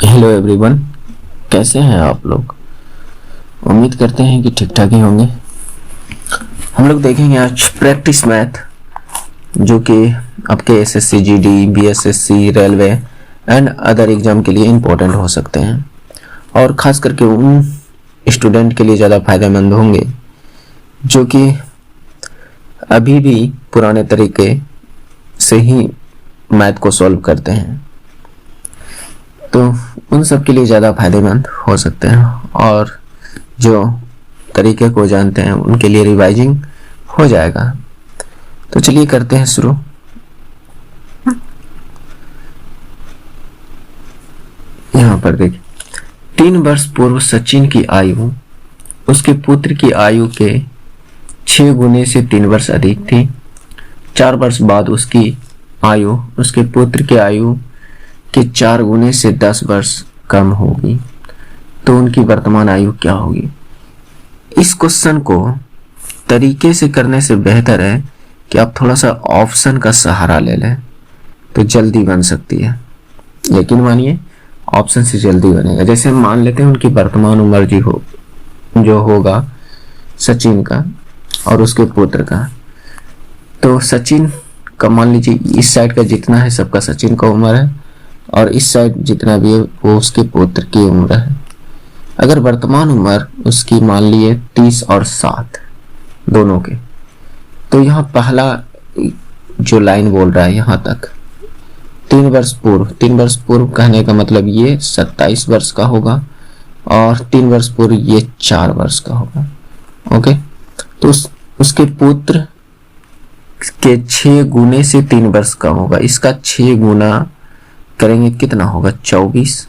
Hello everyone, कैसे हैं आप लोग। उम्मीद करते हैं कि ठीक ठाक ही होंगे। हम लोग देखेंगे आज प्रैक्टिस मैथ, जो कि आपके SSC GD BSSC railway and other exam के लिए इम्पोर्टेंट हो सकते हैं और ख़ास करके उन स्टूडेंट के लिए ज़्यादा फायदेमंद होंगे जो कि अभी भी पुराने तरीके से ही मैथ को सॉल्व करते हैं। तो उन सब के लिए ज़्यादा फायदेमंद हो सकते हैं और जो तरीके को जानते हैं उनके लिए रिवाइजिंग हो जाएगा। तो चलिए करते हैं शुरू। यहाँ पर देखिए, 3 वर्ष पूर्व सचिन की आयु उसके पुत्र की आयु के 6 गुने से 3 वर्ष अधिक थी। 4 वर्ष बाद उसकी आयु उसके पुत्र की आयु के 4 गुने से 10 वर्ष कम होगी, तो उनकी वर्तमान आयु क्या होगी। इस क्वेश्चन को तरीके से करने से बेहतर है कि आप थोड़ा सा ऑप्शन का सहारा ले लें, तो जल्दी बन सकती है। यकीन मानिए, ऑप्शन से जल्दी बनेगा। जैसे हम मान लेते हैं उनकी वर्तमान उम्र जो होगा सचिन का और उसके पुत्र का, तो सचिन का मान लीजिए इस साइड का जितना है सबका सचिन का उम्र है और इस साइड जितना भी है वो उसके पुत्र की उम्र है। अगर वर्तमान उम्र उसकी मान लिए 30 और 7 दोनों के, तो यहाँ पहला जो लाइन बोल रहा है यहाँ तक 3 वर्ष पूर्व कहने का मतलब ये 27 वर्ष का होगा और 3 वर्ष पूर्व ये 4 वर्ष का होगा। ओके, तो उसके पुत्र के 6 गुने से 3 वर्ष कम होगा। इसका 6 गुना करेंगे कितना होगा, 24।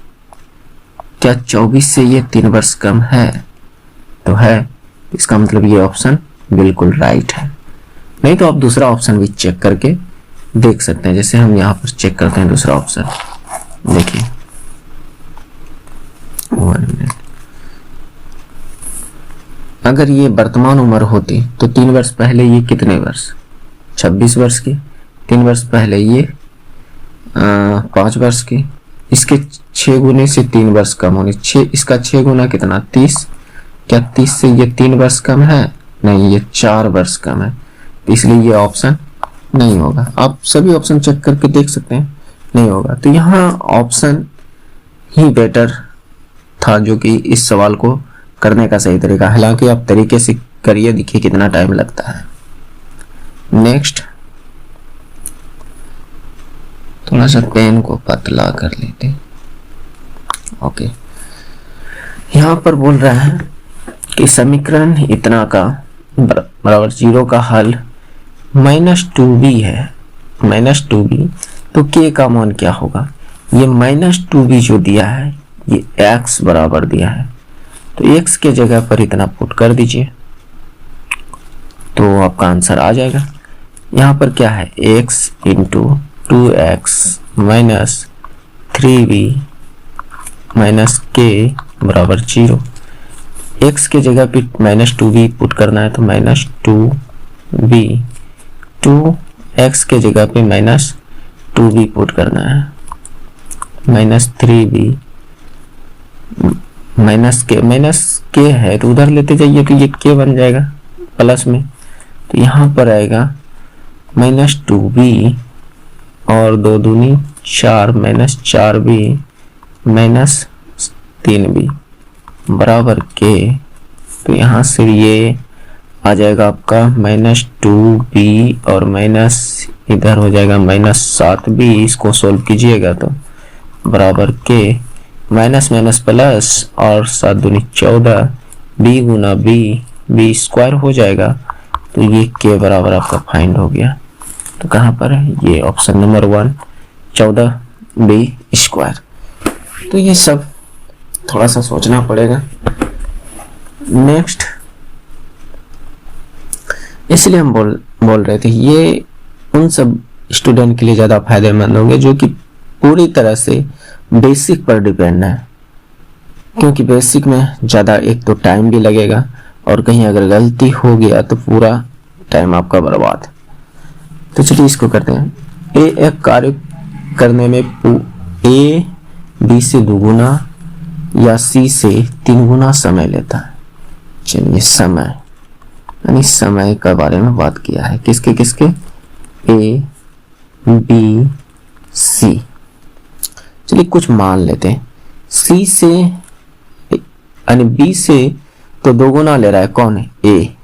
क्या 24 से ये 3 वर्ष कम है? तो है, इसका मतलब ये ऑप्शन बिल्कुल राइट है। नहीं तो आप दूसरा ऑप्शन भी चेक करके देख सकते हैं। जैसे हम यहाँ पर चेक करते हैं दूसरा ऑप्शन, देखिए 1 मिनट। अगर ये वर्तमान उम्र होती तो 3 वर्ष पहले ये कितने वर्ष, 26 वर्ष की। 3 वर्ष पहले ये 5 वर्ष की। इसके 6 गुने से 3 वर्ष कम होने, इसका 6 गुना कितना, 30। क्या 30 से ये 3 वर्ष कम है? नहीं, ये 4 वर्ष कम है, इसलिए ये ऑप्शन नहीं होगा। आप सभी ऑप्शन चेक करके देख सकते हैं, नहीं होगा। तो यहाँ ऑप्शन ही बेटर था, जो कि इस सवाल को करने का सही तरीका। हालांकि आप तरीके से करिए, देखिए कितना टाइम लगता है। नेक्स्ट, थोड़ा सा पेन को पतला कर लेते। ओके, यहाँ पर बोल रहा है कि समीकरण इतना का बराबर 0 का हल -2b है। -2b, तो k का मान क्या होगा। ये -2b जो दिया है ये x बराबर दिया है, तो x के जगह पर इतना पुट कर दीजिए तो आपका आंसर आ जाएगा। यहाँ पर क्या है, x into 2x minus 3b minus k बराबर 0। x के जगह पे -2b पुट करना है तो -2b, 2x के जगह पे -2b पुट करना है, -3b माइनस k है तो उधर लेते जाइए तो ये k बन जाएगा प्लस में, तो यहाँ पर आएगा -2b और 2 दूनी 4 -4b -3b बराबर k। तो यहाँ से ये आ जाएगा आपका -2b और माइनस इधर हो जाएगा -7b। इसको सोल्व कीजिएगा तो बराबर k, माइनस माइनस प्लस और 7 दूनी 14, b गुना b स्क्वायर हो जाएगा, तो ये k बराबर आपका फाइंड हो गया। तो कहाँ पर है, ये ऑप्शन नंबर 1 14b स्क्वायर। तो ये सब थोड़ा सा सोचना पड़ेगा। नेक्स्ट, इसलिए हम बोल रहे थे ये उन सब स्टूडेंट के लिए ज़्यादा फायदेमंद होंगे जो कि पूरी तरह से बेसिक पर डिपेंड है, क्योंकि बेसिक में ज़्यादा एक तो टाइम भी लगेगा और कहीं अगर गलती हो गया तो पूरा टाइम आपका बर्बाद। तो चलिए इसको करते हैं। एक कार्य करने में ए बी से दुगुना या सी से 3 गुना समय लेता है। चलिए समय यानी समय के बारे में बात किया है, किसके किसके, ए बी सी। चलिए कुछ मान लेते हैं। सी से यानी बी से तो 2 गुना ले रहा है, कौन है, ए।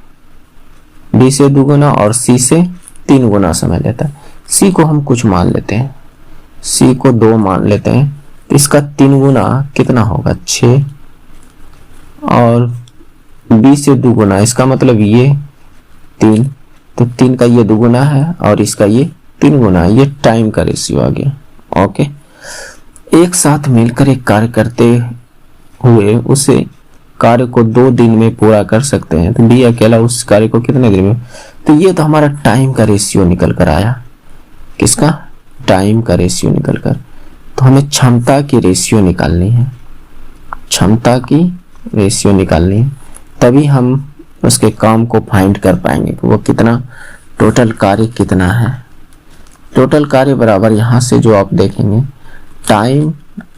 बी से 2 गुना और सी से 3 गुना समय लेता है। सी को हम कुछ मान लेते हैं, सी को 2 मान लेते हैं, तो इसका 3 गुना कितना होगा, 6। और बी से 2 गुना, इसका मतलब ये 3, तो 3 का ये 2 गुना है और इसका ये 3 गुना है। ये टाइम का रेशियो आ गया। ओके, एक साथ मिलकर एक कार्य करते हुए उसे कार्य को 2 दिन में पूरा कर सकते हैं, तो बी अकेला उस कार्य को कितने दिन में, तो ये तो हमारा टाइम का रेशियो निकल कर आया। किसका, टाइम का रेशियो निकल कर। तो हमें क्षमता की रेशियो निकालनी है, क्षमता की रेशियो निकालनी है, तभी हम उसके काम को फाइंड कर पाएंगे कि वो कितना, टोटल कार्य कितना है। टोटल कार्य बराबर यहाँ से जो आप देखेंगे, टाइम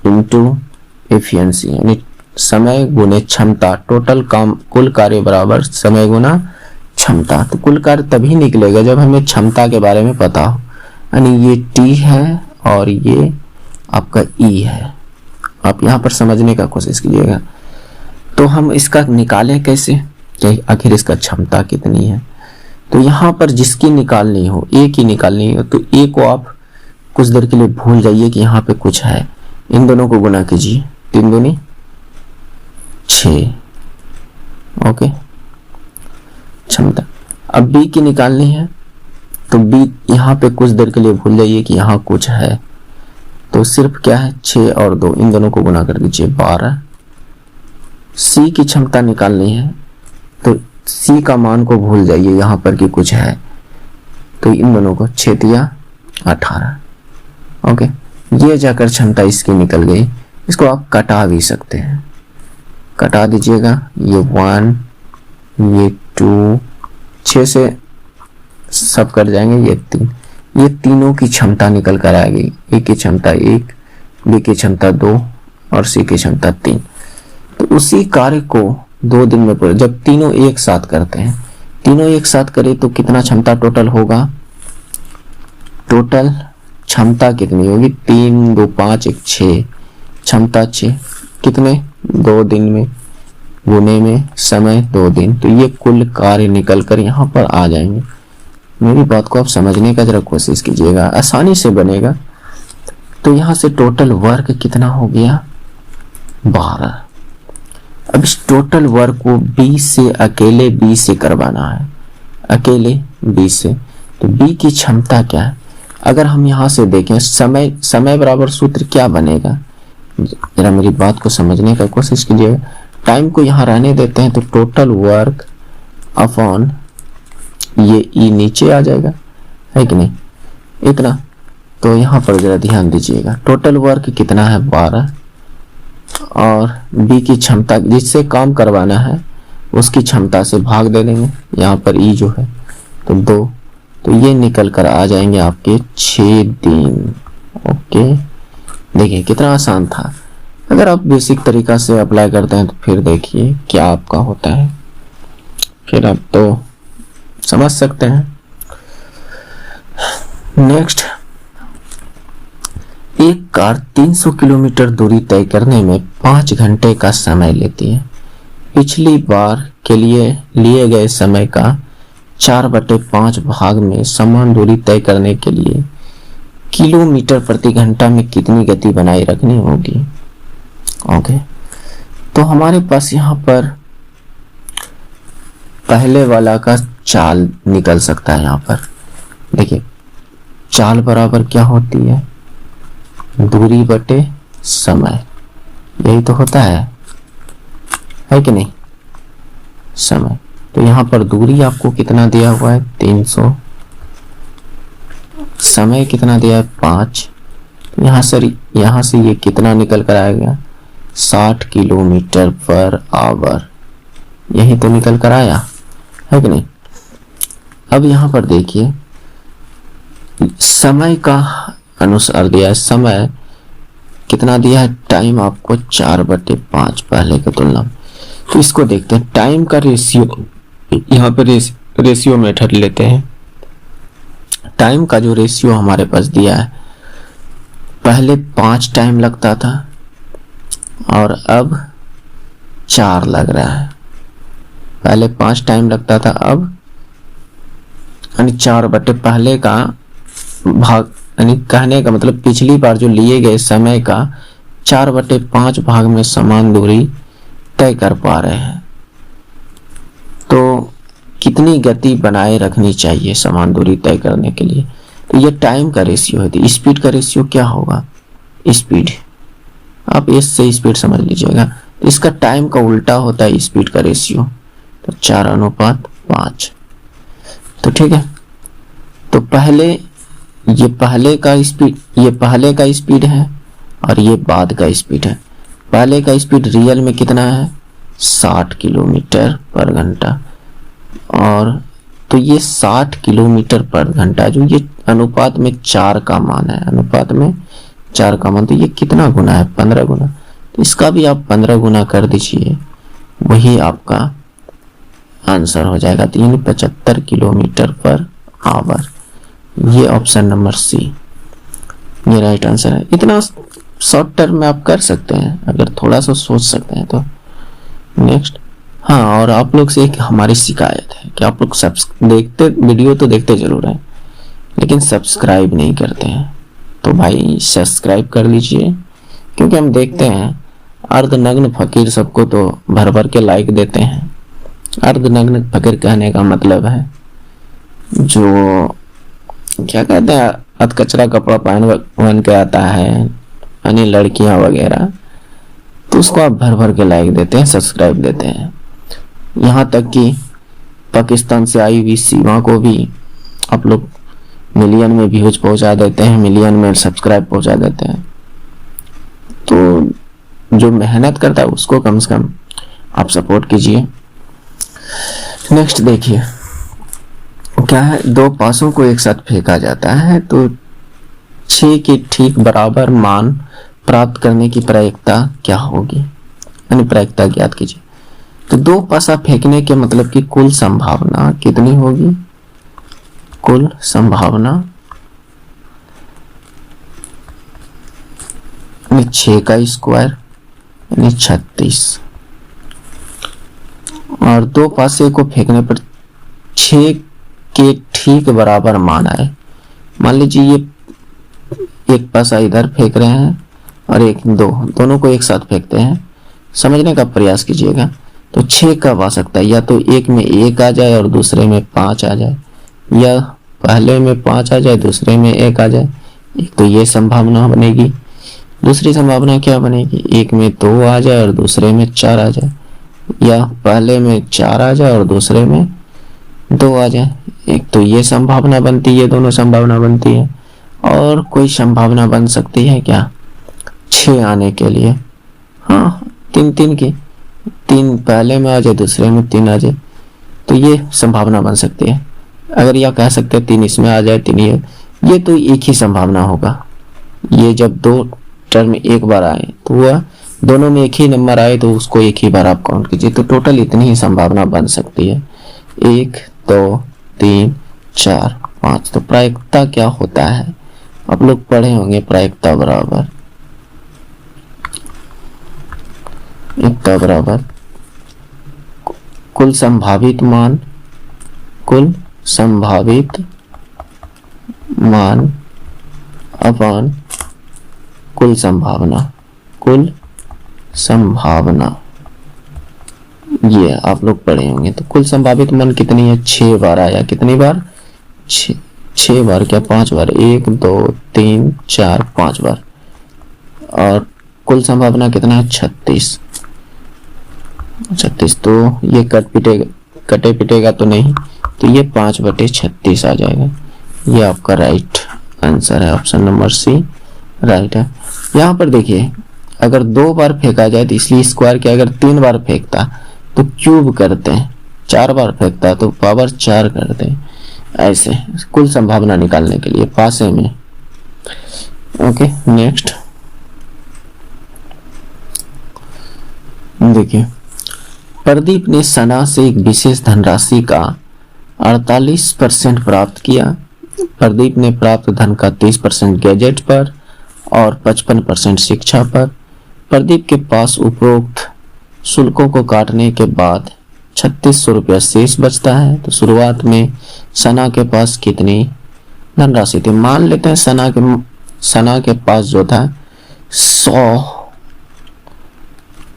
इंटू एफिशिएंसी यानी समय गुने क्षमता। टोटल काम, कुल कार्य बराबर समय गुना क्षमता। तो कुल कार्य तभी निकलेगा जब हमें क्षमता के बारे में पता हो। यानी ये टी है और ये आपका ई है। आप यहाँ पर समझने का कोशिश कीजिएगा। तो हम इसका निकालें कैसे कि आखिर इसका क्षमता कितनी है। तो यहाँ पर जिसकी निकालनी हो, ए की निकालनी हो, तो ए को आप कुछ देर के लिए भूल जाइए कि यहाँ पे कुछ है। इन दोनों को गुना कीजिए, 3 दूनी 6। ओके, क्षमता। अब बी की निकालनी है, तो बी यहाँ पे कुछ देर के लिए भूल जाइए कि यहाँ कुछ है। तो सिर्फ क्या है, 6 और 2, इन दोनों को गुना कर दीजिए, 12। सी की क्षमता निकालनी है, तो सी का मान को भूल जाइए यहाँ पर कि कुछ है, तो इन दोनों को 6 तिया 18। ओके, ये जाकर क्षमता इसकी निकल गई। इसको आप कटा भी सकते हैं, कटा दीजिएगा। ये 1, ये 2, 6 से सब कट जाएंगे, ये 3। ये तीनों की क्षमता निकल कर आएगी। ए की क्षमता 1, बी की क्षमता 2 और सी की क्षमता 3। तो उसी कार्य को 2 दिन में पूरे, जब तीनों एक साथ करते हैं, तीनों एक साथ करें तो कितना क्षमता टोटल होगा, टोटल क्षमता कितनी होगी, 3 2 5 1 6, क्षमता 6, कितने, 2 दिन में, गुने में समय 2 दिन। तो ये कुल कार्य निकल कर यहाँ पर आ जाएंगे। मेरी बात को आप समझने का जरा कोशिश कीजिएगा, आसानी से बनेगा। तो यहाँ से टोटल वर्क कितना हो गया, 12। अब इस टोटल वर्क को बी से, अकेले बी से करवाना है, अकेले बी से। तो बी की क्षमता क्या है, अगर हम यहाँ से देखें, समय बराबर सूत्र क्या बनेगा, जरा मेरी बात को समझने का कोशिश कीजिएगा। टाइम को यहाँ रहने देते हैं, तो टोटल वर्क अपॉन ये ई नीचे आ जाएगा, है कि नहीं, इतना। तो यहाँ पर जरा ध्यान दीजिएगा, टोटल वर्क कितना है, 12। और बी की क्षमता, जिससे काम करवाना है उसकी क्षमता से भाग दे देंगे, यहाँ पर ई जो है तो 2। तो ये निकल कर आ जाएंगे आपके 6 दिन। ओके, देखिए कितना आसान था। अगर आप बेसिक तरीका से अप्लाई करते हैं तो फिर देखिए क्या आपका होता है, फिर आप तो समझ सकते हैं। नेक्स्ट, एक कार 300 किलोमीटर दूरी तय करने में 5 घंटे का समय लेती है। पिछली बार के लिए गए समय का 4/5 भाग में समान दूरी तय करने के लिए किलोमीटर प्रति घंटा में कितनी गति बनाए रखनी होगी। ओके, तो हमारे पास यहाँ पर पहले वाला का चाल निकल सकता है। यहाँ पर देखिए, चाल बराबर क्या होती है, दूरी बटे समय, यही तो होता है कि नहीं, समय। तो यहाँ पर दूरी आपको कितना दिया हुआ है, 300, समय कितना दिया है, 5। यहाँ से ये कितना निकल कर आएगा, 60 किलोमीटर पर आवर, यही तो निकल कर आया, है कि नहीं। अब यहाँ पर देखिए, समय का अनुसार दिया है, समय कितना दिया है टाइम आपको 4/5 पहले की तुलना में। तो इसको देखते हैं टाइम का रेशियो, यहाँ पे रेशियो मेथड लेते हैं। टाइम का जो रेशियो हमारे पास दिया है, पहले 5 टाइम लगता था और अब 4 लग रहा है। पहले 5 टाइम लगता था, अब यानी 4/, पहले का भाग, यानी कहने का मतलब पिछली बार जो लिए गए समय का 4/5 भाग में समान दूरी तय कर पा रहे हैं। तो कितनी गति बनाए रखनी चाहिए समान दूरी तय करने के लिए? तो ये टाइम का रेशियो है। तो स्पीड का रेशियो क्या होगा? स्पीड, आप इससे स्पीड समझ लीजिएगा। तो इसका टाइम का उल्टा होता है स्पीड का रेशियो, तो 4:5। तो ठीक है, तो ये पहले का स्पीड है और ये बाद का स्पीड है। पहले का स्पीड रियल में कितना है? 60 किलोमीटर पर घंटा। और तो ये 60 किलोमीटर पर घंटा जो ये अनुपात में 4 का मान है, अनुपात में 4 का मान, तो ये कितना गुना है? 15 गुना। तो इसका भी आप 15 गुना कर दीजिए, वही आपका आंसर हो जाएगा। तो यानी 75 किलोमीटर पर आवर। ये ऑप्शन नंबर सी ये राइट आंसर है। इतना शॉर्ट टर्म में आप कर सकते हैं अगर थोड़ा सा सोच सकते हैं तो। नेक्स्ट, हाँ, और आप लोग से एक हमारी शिकायत है कि आप लोग वीडियो तो देखते जरूर हैं लेकिन सब्सक्राइब नहीं करते हैं। तो भाई सब्सक्राइब कर लीजिए, क्योंकि हम देखते हैं अर्धनग्न फकीर सबको तो भर भर के लाइक देते हैं। अर्धनग्न फकीर कहने का मतलब है जो क्या कहते हैं, अधकचरा कपड़ा पहन के आता है, यानी लड़कियां वगैरह, तो उसको आप भर भर के लाइक देते हैं, सब्सक्राइब देते हैं। यहाँ तक कि पाकिस्तान से आई हुई सीमा को भी आप लोग मिलियन में व्यूज पहुंचा देते हैं, मिलियन में सब्सक्राइब पहुंचा देते हैं। तो जो मेहनत करता है उसको कम से कम आप सपोर्ट कीजिए। नेक्स्ट देखिए क्या है, 2 पासों को एक साथ फेंका जाता है तो 6 के ठीक बराबर मान प्राप्त करने की प्रायिकता क्या होगी, यानी प्रायिकता ज्ञात कीजिए। तो 2 पासा फेंकने के मतलब कि कुल संभावना कितनी होगी? कुल संभावना 6 का स्क्वायर यानी 36, और 2 पासे को फेंकने पर 6 के ठीक बराबर मान आए। मान लीजिए ये एक पासा इधर फेंक रहे हैं और एक दोनों को एक साथ फेंकते हैं। समझने का प्रयास कीजिएगा। तो 6 कब आ सकता है? या तो एक में 1 आ जाए और दूसरे में 5 आ जाए, या पहले में 5 आ जाए दूसरे में 1 आ जाए। एक तो ये संभावना बनेगी। दूसरी संभावना क्या बनेगी? एक में 2 आ जाए और दूसरे में 4 आ जाए, या पहले में 4 आ जाए और दूसरे में 2 आ जाए। एक तो ये संभावना बनती है, ये दोनों संभावना बनती है। और कोई संभावना बन सकती है क्या 6 आने के लिए? हाँ, 3 की, 3 पहले में आ जाए दूसरे में 3 आ जाए, तो ये संभावना बन सकती है। अगर यह कह सकते हैं 3 इसमें आ जाए 3 ये तो एक ही संभावना होगा। ये जब 2 टर्म एक बार आए तो वह दोनों में एक ही नंबर आए तो उसको एक ही बार आप काउंट कीजिए। तो टोटल इतनी ही संभावना बन सकती है, 1 2 3 4 5। तो प्रायिकता क्या होता है आप लोग पढ़े होंगे, प्रायिकता बराबर एकता बराबर कुल संभावित मान अपॉन कुल संभावना। ये आप लोग पढ़े होंगे। तो कुल संभावित मान कितनी है? 6 बार आया। कितनी बार? 6 बार क्या 5 बार? 1 2 3 4 5 बार। और कुल संभावना कितना है? 36। तो ये कटे पिटेगा तो नहीं, तो ये 5/36 आ जाएगा। ये आपका राइट आंसर है, ऑप्शन नंबर सी राइट है। यहाँ पर देखिए अगर 2 बार फेंका जाए तो इसलिए स्क्वायर के, अगर 3 बार फेंकता तो क्यूब करते हैं, 4 बार फेंकता तो पावर 4 करते हैं, ऐसे कुल संभावना निकालने के लिए पासे में। ओके नेक्स्ट, देखिए, प्रदीप ने सना से एक विशेष धनराशि का 48% प्राप्त किया। प्रदीप ने प्राप्त धन का 30% गैजेट पर और 55% शिक्षा पर। प्रदीप के पास उपरोक्त शुल्कों को काटने के बाद 3600 रुपया शेष बचता है। तो शुरुआत में सना के पास कितनी धनराशि थी? मान लेते हैं सना के पास जो था 100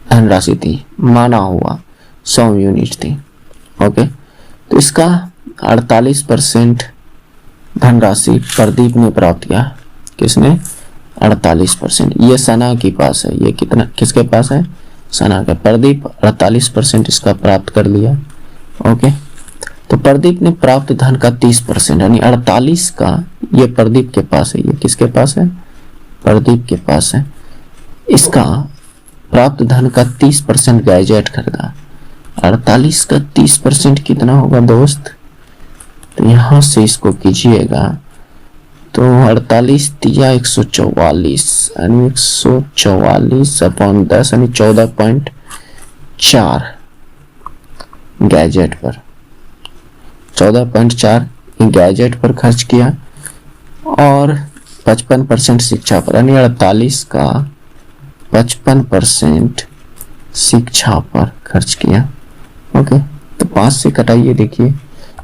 धनराशि थी, माना हुआ 100 यूनिट थी। ओके, तो इसका 48% धनराशि प्रदीप ने प्राप्त किया। किसने? 48%। ये सना के पास है। ये कितना किसके पास है? सना का। प्रदीप 48% इसका प्राप्त कर लिया। ओके, तो प्रदीप ने प्राप्त धन का 30% यानी 48 का ये प्रदीप के पास है। ये किसके पास है? प्रदीप के पास है। इसका प्राप्त धन का 30% गैजेट खरीदा। 48 का 30% कितना होगा दोस्त? तो यहां से इसको कीजिएगा तो 48 दिया 144 यानी 144 अपॉन 10 यानी 14.4 गैजेट पर। 14.4 गैजेट पर खर्च किया और 55% शिक्षा पर यानी 48 का 55% शिक्षा पर खर्च किया। ओके, तो 5 से कटाइए। देखिए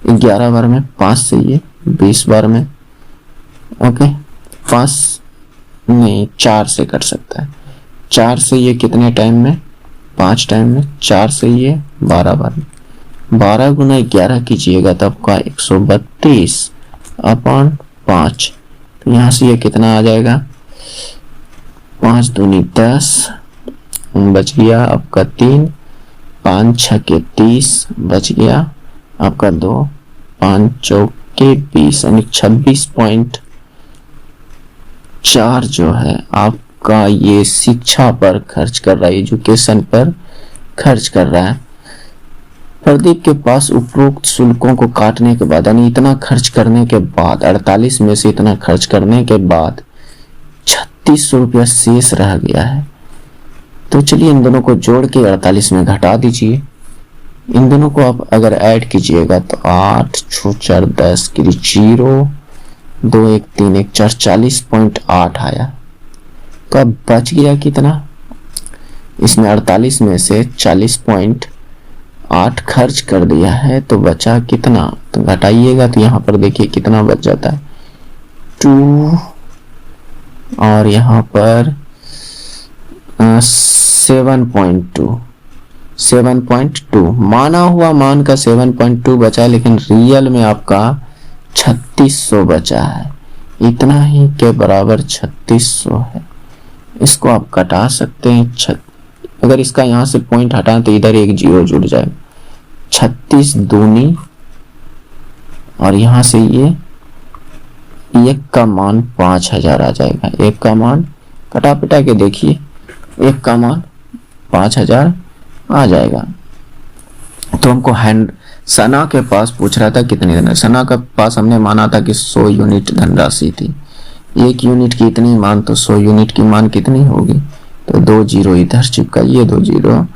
11 बार में 5 से ये 20 बार में। ओके, 5 नहीं 4 से कट सकता है। 4 से ये कितने टाइम में? 5 टाइम में। 4 से ये 12 बार में। 12 गुना 11 कीजिएगा तो आपका 132 अपॉन 5। तो यहाँ से ये कितना आ जाएगा? 5 दूनी 10 बच गया आपका 3, 5 छके 30 बच गया आपका 2, 5 चौके 20 यानी 26.4 जो है आपका ये शिक्षा पर खर्च कर रहा है, एजुकेशन पर खर्च कर रहा है। प्रदीप के पास उपरोक्त शुल्कों को काटने के बाद यानी इतना खर्च करने के बाद 48 में से इतना खर्च करने के बाद 3600 रुपया शेष रह गया है। तो चलिए इन दोनों को जोड़ के 48 में घटा दीजिए। इन दोनों को आप अगर ऐड कीजिएगा तो 8 6 4 10 की 0 2 1 3 1 4 40.8 आया। तो अब बच गया कितना? इसमें 48 में से 40.8 खर्च कर दिया है तो बचा कितना? तो घटाइएगा तो यहाँ पर देखिए कितना बच जाता है 2 और यहाँ पर 7.2 माना हुआ मान का 7.2 बचा, लेकिन रियल में आपका 3600 बचा है। इतना ही के बराबर 3600 है। इसको आप कटा सकते हैं। अगर इसका यहाँ से पॉइंट हटाएं तो इधर एक 0 जुड़ जाएगा। 36 दूनी और यहाँ से ये 1 का मान 5000 आ जाएगा। 1 का मान कटा पिटा के देखिए 1 का मान 5000 आ जाएगा। तो हमको सना के पास पूछ रहा था कितनी धनराशि। सना के पास हमने माना था कि 100 यूनिट धनराशि थी। 1 यूनिट की इतनी मान तो 100 यूनिट की मान कितनी होगी? तो 2 0 इधर चिपकाइए, 2 0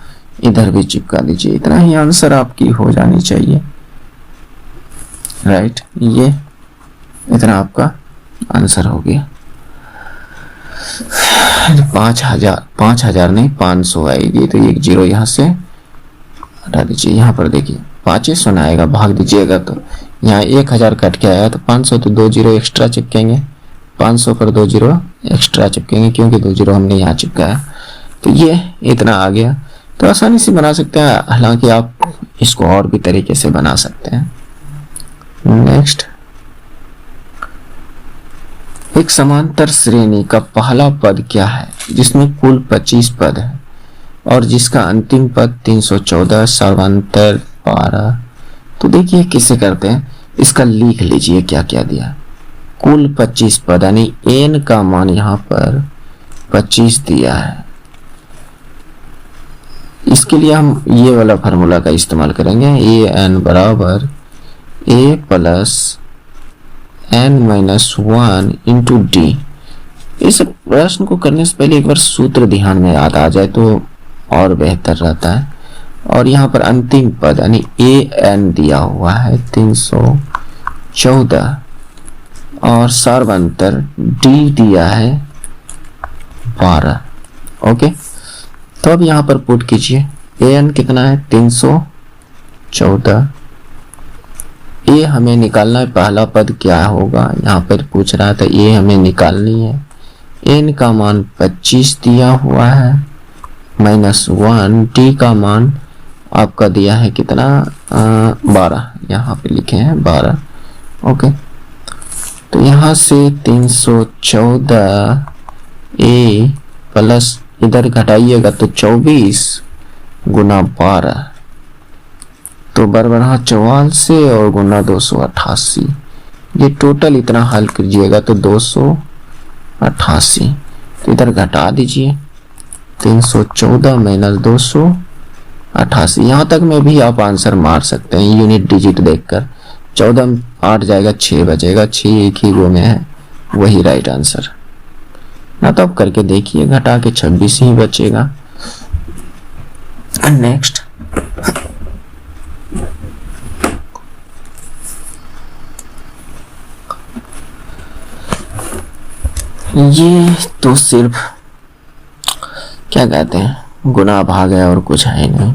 इधर भी चिपका दीजिए। इतना ही आंसर आपकी हो जानी चाहिए। राइट, ये इतना आपका आंसर हो गया। 5000 नहीं 500 आएगी। तो 1 0 यहाँ से हटा दीजिए। यहाँ पर देखिए 500 ना आएगा, भाग दीजिएगा तो यहाँ 1000 कट के आया तो 500 तो 2 0 एक्स्ट्रा चिपकेंगे। 500 पर 2 0 एक्स्ट्रा चिपकेंगे क्योंकि 2 0 हमने यहाँ चिपकाया। तो ये इतना आ गया। तो आसानी से बना सकते हैं, हालांकि आप इसको और भी तरीके से बना सकते हैं। नेक्स्ट, एक समांतर श्रेणी का पहला पद क्या है जिसमें कुल 25 पद है और जिसका अंतिम पद 314 सर्वांतर 12। तो देखिए किसे करते हैं, इसका लिख लीजिए क्या क्या दिया। कुल 25 पद यानी n का मान यहाँ पर 25 दिया है। इसके लिए हम ये वाला फार्मूला का इस्तेमाल करेंगे। an बराबर a plus n-1 into D. इस प्रश्न को करने से पहले एक बार सूत्र ध्यान में याद आ जाए तो और बेहतर रहता है। और यहाँ पर अंतिम पद यानी AN दिया हुआ है 314 और सर्वांतर D दिया है 12। ओके, तो अब यहाँ पर पुट कीजिए AN कितना है 314। ए हमें निकालना है, पहला पद क्या होगा यहाँ पर पूछ रहा था, ए हमें निकालनी है। एन का मान 25 दिया हुआ है -1, टी का मान आपका दिया है कितना 12, यहाँ पे लिखे हैं 12। ओके, तो यहाँ से 314 ए प्लस इधर घटाइएगा तो 24 गुना 12 तो बराबर 44 और गुना 288। ये टोटल इतना हल कीजिएगा तो 288, तो इधर घटा दीजिए 314 माइनस 288। यहाँ तक में भी आप आंसर मार सकते हैं यूनिट डिजिट देखकर। 14 में 8 जाएगा 6 बचेगा, 6 एक ही गो में है, वही राइट आंसर ना। तो अब करके देखिए, घटा के 26 ही बचेगा। नेक्स्ट, ये तो सिर्फ क्या कहते हैं गुना भाग है और कुछ है नहीं।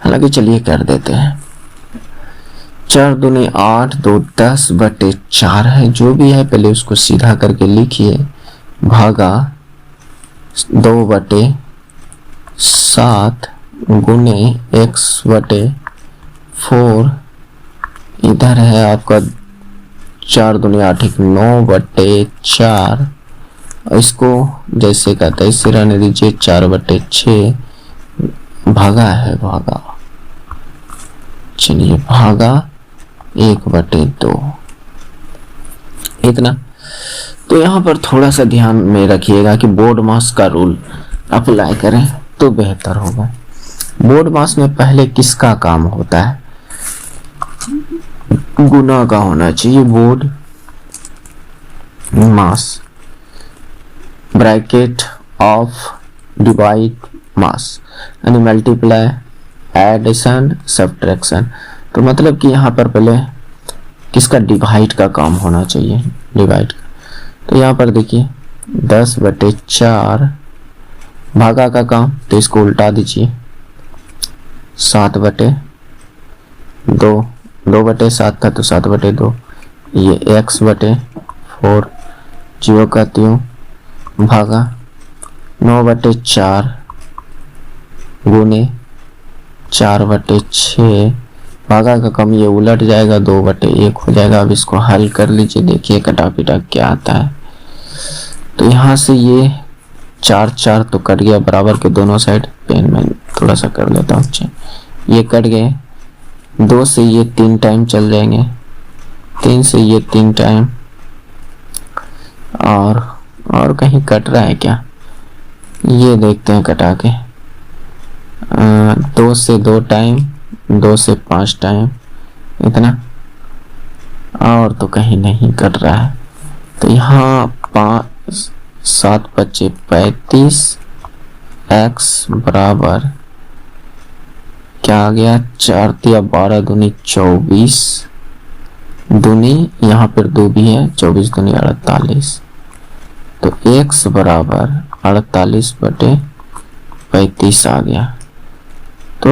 हालांकि चलिए कर देते हैं। 4 दूनी 8, 2 10/4 है, जो भी है पहले उसको सीधा करके लिखिए, भागा 2/7 गुने x/4। इधर है आपका 4 दूनी 8 9/4। इसको जैसे कहते हैं इससे रहने दीजिए, 4/6 भागा है भागा, चलिए भागा 1/2 इतना। तो यहाँ पर थोड़ा सा ध्यान में रखिएगा कि बोर्ड मास का रूल अप्लाई करें तो बेहतर होगा। बोर्ड मास में पहले किसका काम होता है, गुना का होना चाहिए। BODMAS bracket of divide मास यानी मल्टीप्लाई एडिशन सब्ट्रैक्शन। तो मतलब कि यहाँ पर पहले किसका डिवाइड का काम होना चाहिए, डिवाइड का। तो यहाँ पर देखिए 10/4 भागा का काम, तो इसको उल्टा दीजिए 7/2, 2/7 था तो 7/2, ये x/4 जीरो का त्यों भागा 9/4 गुने 4/6 भागा का कम, ये उलट जाएगा 2/1 हो जाएगा। अब इसको हल कर लीजिए, देखिए कटा पिटा क्या आता है। तो यहाँ से ये 4 तो कट गया बराबर के दोनों साइड, पेन में थोड़ा सा कर लेता हूँ, ये कट गए। 2 से ये 3 टाइम चल जाएंगे, 3 से ये 3 टाइम, और कहीं कट रहा है क्या, ये देखते हैं कटा के। 2 से 2 टाइम, 2 से 5 टाइम इतना, और तो कहीं नहीं कट रहा है। तो यहाँ 5 7/5 35, x बराबर क्या आ गया 4 × 12 दूनी 24 दूनी, यहाँ पर 2 भी है, 24 दूनी 48। तो x बराबर 48/35 आ गया। तो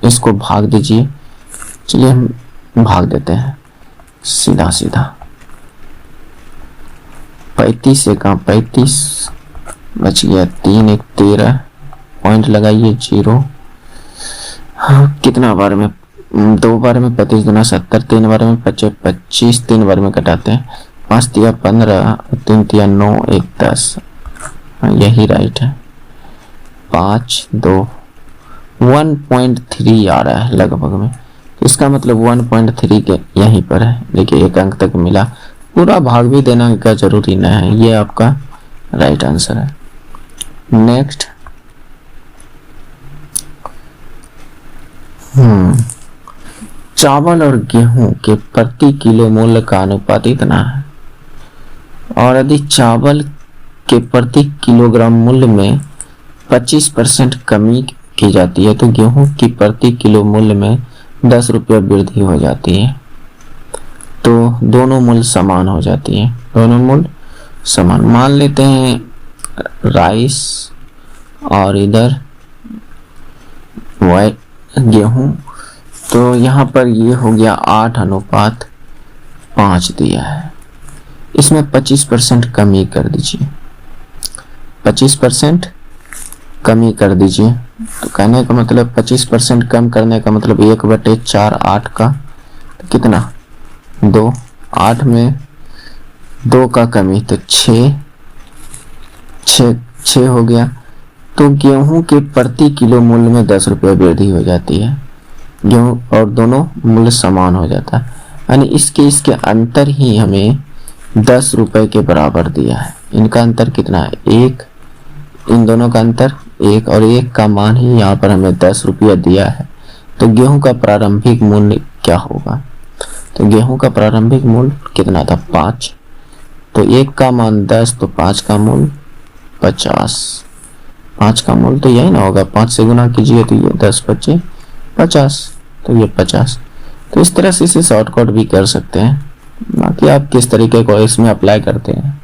इसको भाग दीजिए, चलिए हम भाग देते हैं सीधा सीधा। 35 से कहाँ 35 बच गया, 3 1 13 पॉइंट लगाइए 0। कितना बार में, 2 बार में 35 दूना 70, 3 बार में 25, 3 बार में कटाते हैं, 5 × 15, 3 × 9 1 10, यही राइट है। 5 2 1.3 आ रहा है लगभग में, इसका मतलब 1.3 के यहीं पर है। देखिए 1 अंक तक मिला, पूरा भाग भी देना का जरूरी नहीं है, ये आपका राइट आंसर है। नेक्स्ट, चावल और गेहूं के प्रति किलो मूल्य का अनुपात इतना है, और यदि चावल के प्रति किलोग्राम मूल्य में 25% कमी की जाती है तो गेहूं की प्रति किलो मूल्य में 10 रुपये वृद्धि हो जाती है। तो दोनों मूल्य समान हो जाती है, दोनों मूल्य समान। मान लेते हैं राइस और इधर गेहूं, तो यहाँ पर ये हो गया 8:5 दिया है। इसमें 25% कमी कर दीजिए, 25% कमी कर दीजिए। तो कहने का मतलब 25% कम करने का मतलब 1/4 8 का तो कितना 2, 8 में 2 का कमी तो 6 हो गया। तो गेहूं के प्रति किलो मूल्य में 10 रुपये वृद्धि हो जाती है, गेहूं और दोनों मूल्य समान हो जाता है। यानी इसके अंतर ही हमें 10 रुपये के बराबर दिया है। इनका अंतर कितना है 1, इन दोनों का अंतर 1 और 1 का मान ही यहाँ पर हमें 10 रुपया दिया है। तो गेहूं का प्रारंभिक मूल्य क्या होगा, तो गेहूं का प्रारंभिक मूल्य कितना था 5, तो 1 का मान 10 तो 5 का मूल्य 50, 5 का मूल्य तो यही ना होगा, 5 से गुना कीजिए तो ये 10 × 5 = 50, तो ये 50। तो इस तरह से इसे शॉर्टकट भी कर सकते हैं, बाकी आप किस तरीके को इसमें अप्लाई करते हैं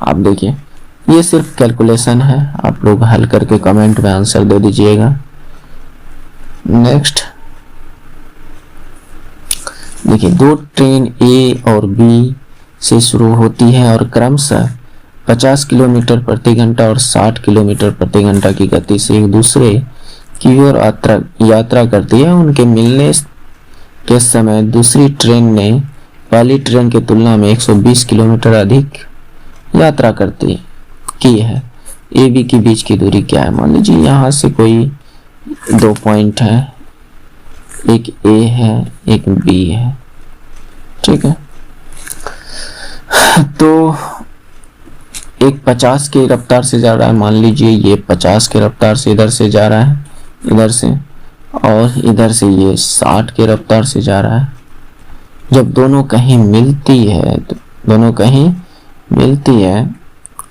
आप देखिए। ये सिर्फ कैलकुलेशन है, आप लोग हल करके कमेंट में आंसर दे दीजिएगा। नेक्स्ट देखिए, 2 ट्रेन ए और बी से शुरू होती है और क्रमशः 50 किलोमीटर प्रति घंटा और 60 किलोमीटर प्रति घंटा की गति से एक दूसरे की ओर यात्रा करती है। उनके मिलने के समय दूसरी ट्रेन ने पहली ट्रेन की तुलना में 120 किलोमीटर अधिक यात्रा की है। ए बी के बीच की दूरी क्या है, मान लीजिए यहाँ से कोई 2 पॉइंट है, एक ए है एक बी है, ठीक है। तो एक 50 की रफ्तार से जा रहा है, मान लीजिए ये 50 की रफ्तार से इधर से जा रहा है, इधर से, और इधर से ये 60 की रफ्तार से जा रहा है। जब दोनों कहीं मिलती है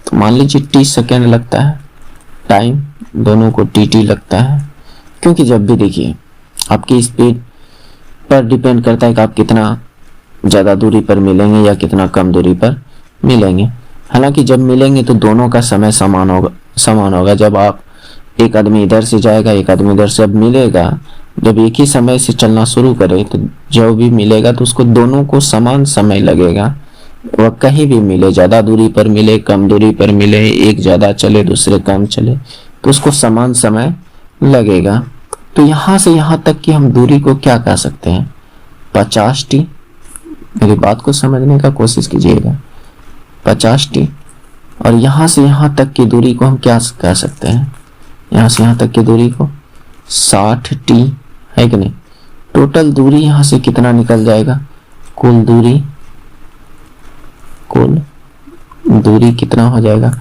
तो मान लीजिए t सेकेंड लगता है, टाइम दोनों को tt लगता है, क्योंकि जब भी देखिए आपकी स्पीड पर डिपेंड करता है कि आप कितना ज़्यादा दूरी पर मिलेंगे या कितना कम दूरी पर मिलेंगे। हालांकि जब मिलेंगे तो दोनों का समय समान होगा। जब आप एक आदमी इधर से जाएगा एक आदमी इधर से, जब मिलेगा, जब एक ही समय से चलना शुरू करे तो जो भी मिलेगा तो उसको दोनों को समान समय लगेगा। वह कहीं भी मिले, ज़्यादा दूरी पर मिले कम दूरी पर मिले, एक ज़्यादा चले दूसरे कम चले, तो उसको समान समय लगेगा। तो यहाँ से यहाँ तक की हम दूरी को क्या कह सकते हैं 50t। मेरी बात को समझने का कोशिश कीजिएगा, 50t। और यहाँ से यहाँ तक की दूरी को हम क्या कह सकते हैं, यहाँ से यहाँ तक की दूरी को 60t है कि नहीं। टोटल दूरी यहाँ से कितना निकल जाएगा, कुल दूरी कितना हो जाएगा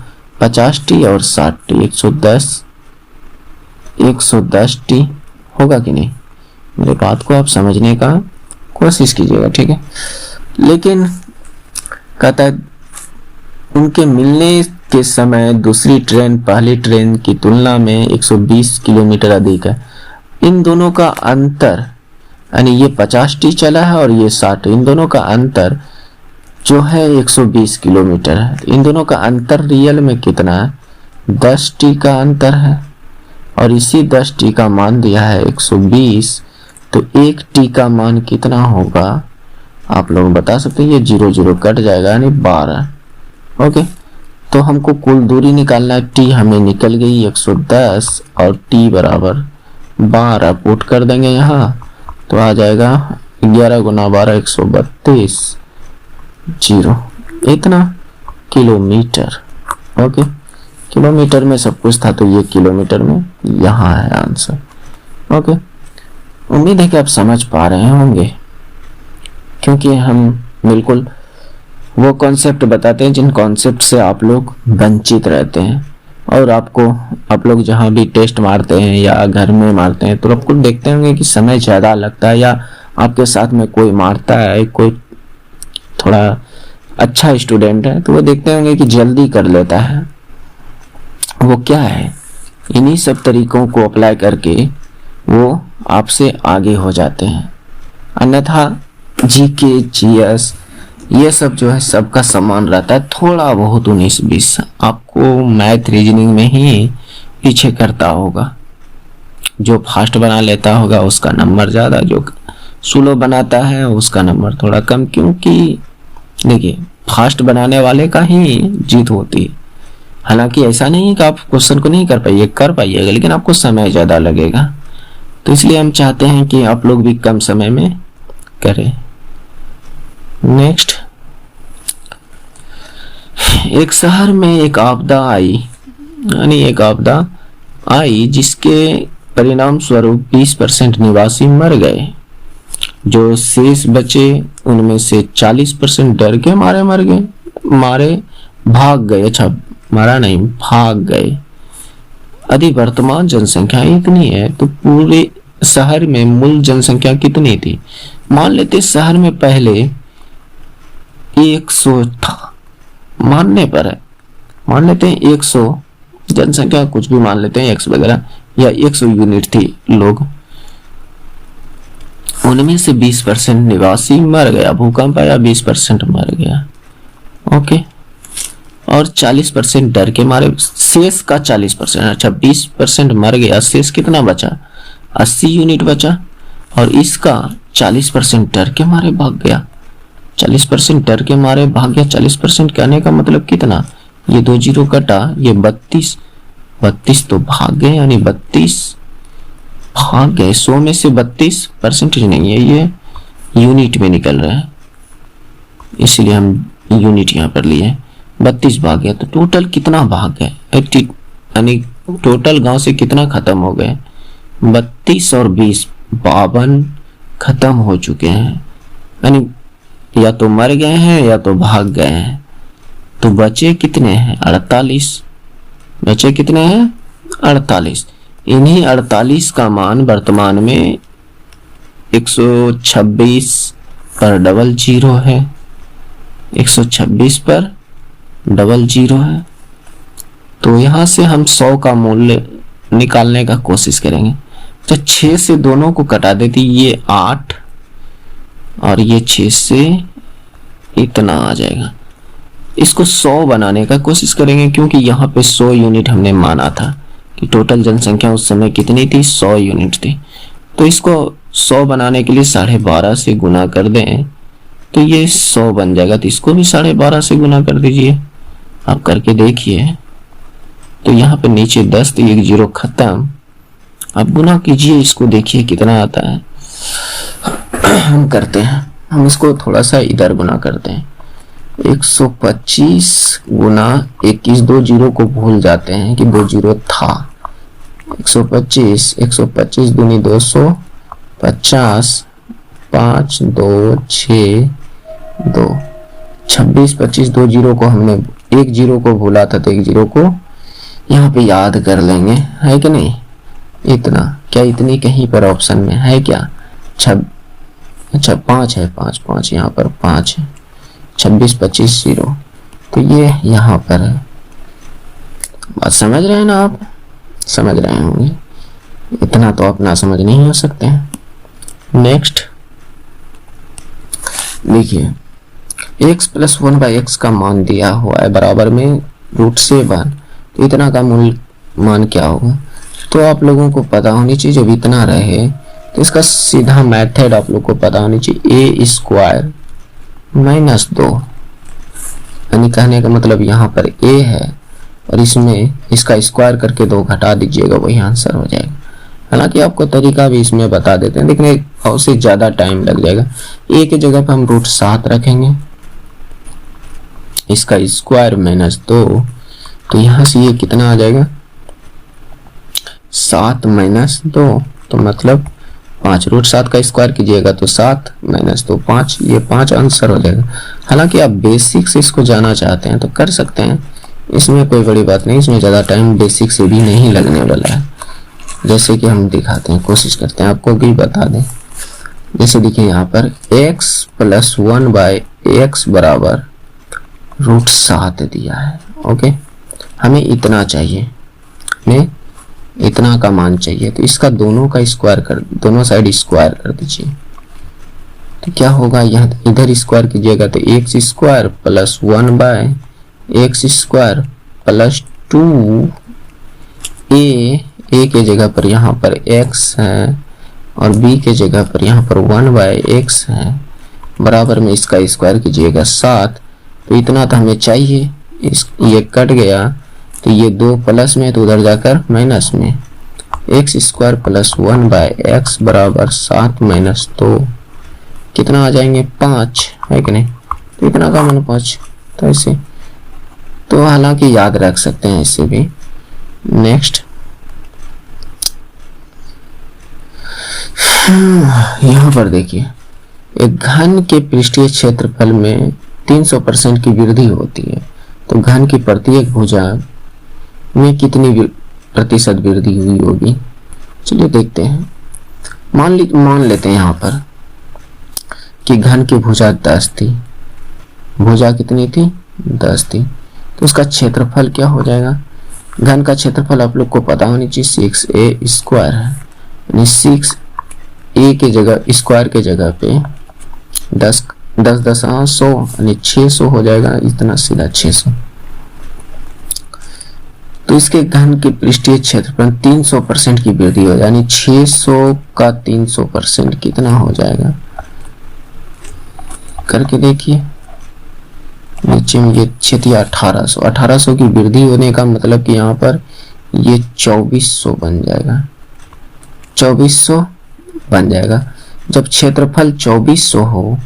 50t और 60t 110t होगा कि नहीं। मेरे बात को आप समझने का कोशिश कीजिएगा, ठीक है। लेकिन कहता है उनके मिलने के समय दूसरी ट्रेन पहली ट्रेन की तुलना में 120 किलोमीटर अधिक है। इन दोनों का अंतर, यानी ये 50t चला है और ये 60, इन दोनों का अंतर जो है 120 किलोमीटर है। इन दोनों का अंतर रियल में कितना है 10t का अंतर है, और इसी 10t का मान दिया है 120, तो 1t का मान कितना होगा आप लोग बता सकते हैं। ये 0 0 कट जाएगा यानी 12। ओके, तो हमको कुल दूरी निकालना है, t हमें निकल गई 110 और t बराबर 12 पुट कर देंगे यहाँ, तो आ जाएगा 11 × 12 132 0 इतना किलोमीटर। ओके, किलोमीटर में सब कुछ था तो ये किलोमीटर में यहाँ है आंसर। ओके, उम्मीद है कि आप समझ पा रहे होंगे, क्योंकि हम बिल्कुल वो कॉन्सेप्ट बताते हैं जिन कॉन्सेप्ट से आप लोग वंचित रहते हैं। और आप लोग जहाँ भी टेस्ट मारते हैं या घर में मारते हैं तो आपको देखते होंगे कि समय ज़्यादा लगता है, या आपके साथ में कोई मारता है, कोई थोड़ा अच्छा स्टूडेंट है तो वो देखते होंगे कि जल्दी कर लेता है। वो क्या है इन्हीं सब तरीकों को अप्लाई करके वो आपसे आगे हो जाते हैं। अन्यथा जीके, जीएस ये सब जो है सबका समान रहता है, थोड़ा बहुत 19-20 आपको मैथ रीजनिंग में ही पीछे करता होगा। जो फास्ट बना लेता होगा उसका नंबर ज़्यादा, जो स्लो बनाता है उसका नंबर थोड़ा कम, क्योंकि देखिए फास्ट बनाने वाले का ही जीत होती है। हालांकि ऐसा नहीं है कि आप क्वेश्चन को नहीं कर पाइएगा, लेकिन आपको समय ज़्यादा लगेगा। तो इसलिए हम चाहते हैं कि आप लोग भी कम समय में करें। नेक्स्ट, एक शहर में एक आपदा आई जिसके परिणाम स्वरूप 20% निवासी मर गए। जो शेष बचे उनमें से 40% डर के मारे भाग गए। अच्छा, मरा नहीं, भाग गए। यदि वर्तमान जनसंख्या इतनी है तो पूरे शहर में मूल जनसंख्या कितनी थी? मान लेते शहर में पहले 100 था, मान लेते हैं 100 जनसंख्या, कुछ भी मान लेते हैं, 100 वगैरह, या 100 यूनिट थी लोग। उनमें से 20% निवासी मर गया, भूकंप आया 20% मर गया। ओके, और 40% डर के मारे, शेष का 40%, अच्छा 20% मर गया, शेष कितना बचा? 80 यूनिट बचा। और इसका 40% डर के मारे भाग गया, 40% डर के मारे भाग गया। 40% कहने का मतलब कितना? ये 2 जीरो कटा, ये 32 तो भाग गए, यानी 32 भाग गए। 100 में से 32 परसेंटेज नहीं है, ये यूनिट में निकल रहा है, इसलिए हम यूनिट यहाँ पर लिए। 32 भाग गया, तो टोटल कितना भाग गए? यानी टोटल गांव से कितना खत्म हो गए? 32 और 20 52 खत्म हो चुके हैं, यानी या तो मर गए हैं या तो भाग गए हैं। तो बचे कितने हैं? 48। बचे कितने हैं? 48। इन्हीं 48 का मान वर्तमान में 126 पर डबल जीरो है, 126 पर डबल जीरो है। तो यहां से हम 100 का मूल्य निकालने का कोशिश करेंगे। तो 6 से दोनों को कटा देती, ये 8 और ये 6 से इतना आ जाएगा। इसको 100 बनाने का कोशिश करेंगे, क्योंकि यहाँ पे 100 यूनिट हमने माना था कि टोटल जनसंख्या उस समय कितनी थी? 100 यूनिट थी। तो इसको 100 बनाने के लिए 12.5 से गुना कर दें तो ये 100 बन जाएगा। तो इसको भी 12.5 से गुना कर दीजिए, आप करके देखिए। तो यहाँ पे नीचे 10, तो 1 जीरो खत्म। आप गुना कीजिए, इसको देखिए कितना आता है। हम करते हैं, हम इसको थोड़ा सा इधर गुना करते हैं। 125 गुना 21, 2 जीरो को भूल जाते हैं कि 2 जीरो था। 125 दूनी 250, 5 2 6 2 26 25, 2 जीरो को हमने 1 जीरो को भूला था, तो 1 जीरो को यहाँ पे याद कर लेंगे, है कि नहीं? इतना क्या, इतनी कहीं पर ऑप्शन में है क्या? अच्छा 5 है, 5 यहाँ पर 5 है। 26 25 0, तो ये यहाँ पर है। बात समझ रहे हैं ना आप? समझ रहे होंगे, इतना तो अपना समझ नहीं हो सकते हैं। नेक्स्ट देखिए, x + 1/x का मान दिया हुआ है बराबर में √7, तो इतना का मूल मान क्या होगा? तो आप लोगों को पता होनी चाहिए, जब इतना रहे तो इसका सीधा मेथड आप लोग को पता होनी चाहिए। a² - 2, यानी कहने का मतलब यहाँ पर a है और इसमें इसका स्क्वायर करके 2 घटा दीजिएगा, वही आंसर हो जाएगा। हालांकि आपको तरीका भी इसमें बता देते हैं, लेकिन उससे ज़्यादा टाइम लग जाएगा। a की जगह पर हम √7 रखेंगे, इसका स्क्वायर -2, तो यहाँ से ये कितना आ जाएगा? 7 - 2, तो मतलब 5। √7 का स्क्वायर कीजिएगा तो 7 - 2 5, ये 5 आंसर हो जाएगा। हालांकि आप बेसिक से इसको जाना चाहते हैं तो कर सकते हैं, इसमें कोई बड़ी बात नहीं, इसमें ज़्यादा टाइम बेसिक से भी नहीं लगने वाला है। जैसे कि हम दिखाते हैं, कोशिश करते हैं आपको भी बता दें। जैसे देखिए यहाँ पर x + 1/x बराबर √7 दिया है। ओके, हमें इतना चाहिए, हमें इतना का मान चाहिए, तो इसका दोनों का स्क्वायर कर, दोनों साइड स्क्वायर कर दीजिए। तो क्या होगा, यहाँ इधर स्क्वायर कीजिएगा तो x square plus 1/x² plus 2 ए के जगह पर यहाँ पर x है और b के जगह पर यहाँ पर 1/x है, बराबर में इसका स्क्वायर कीजिएगा 7। तो इतना तो हमें चाहिए, ये कट गया तो ये 2 प्लस में तो उधर जाकर माइनस में, x² प्लस 1/x बराबर 7 माइनस 2 कितना आ जाएंगे 5, है कि नहीं। तो इतना का मान 5, तो ऐसे तो हालांकि याद रख सकते हैं इससे भी। नेक्स्ट यहाँ पर देखिए, एक घन के पृष्ठीय क्षेत्रफल में 300% की वृद्धि होती है, तो घन की प्रत्येक भुजा में कितनी प्रतिशत वृद्धि हुई होगी। चलिए देखते हैं। मान लेते हैं यहाँ पर कि घन की भुजा 10 थी, भुजा कितनी थी 10 थी, तो उसका क्षेत्रफल क्या हो जाएगा। घन का क्षेत्रफल आप लोग को पता होनी चाहिए 6a² है, यानी 6a के जगह स्क्वायर के जगह पे 10 100 यानी 600 हो जाएगा, इतना सीधा 600। तो इसके घन के पृष्ठीय क्षेत्रफल 300% की वृद्धि हो, यानी 600 का 300% कितना हो जाएगा, करके देखिए। नीचे में ये 1800 की वृद्धि होने का मतलब कि यहाँ पर ये 2400 बन जाएगा, 2400 बन जाएगा। जब क्षेत्रफल 2400 हो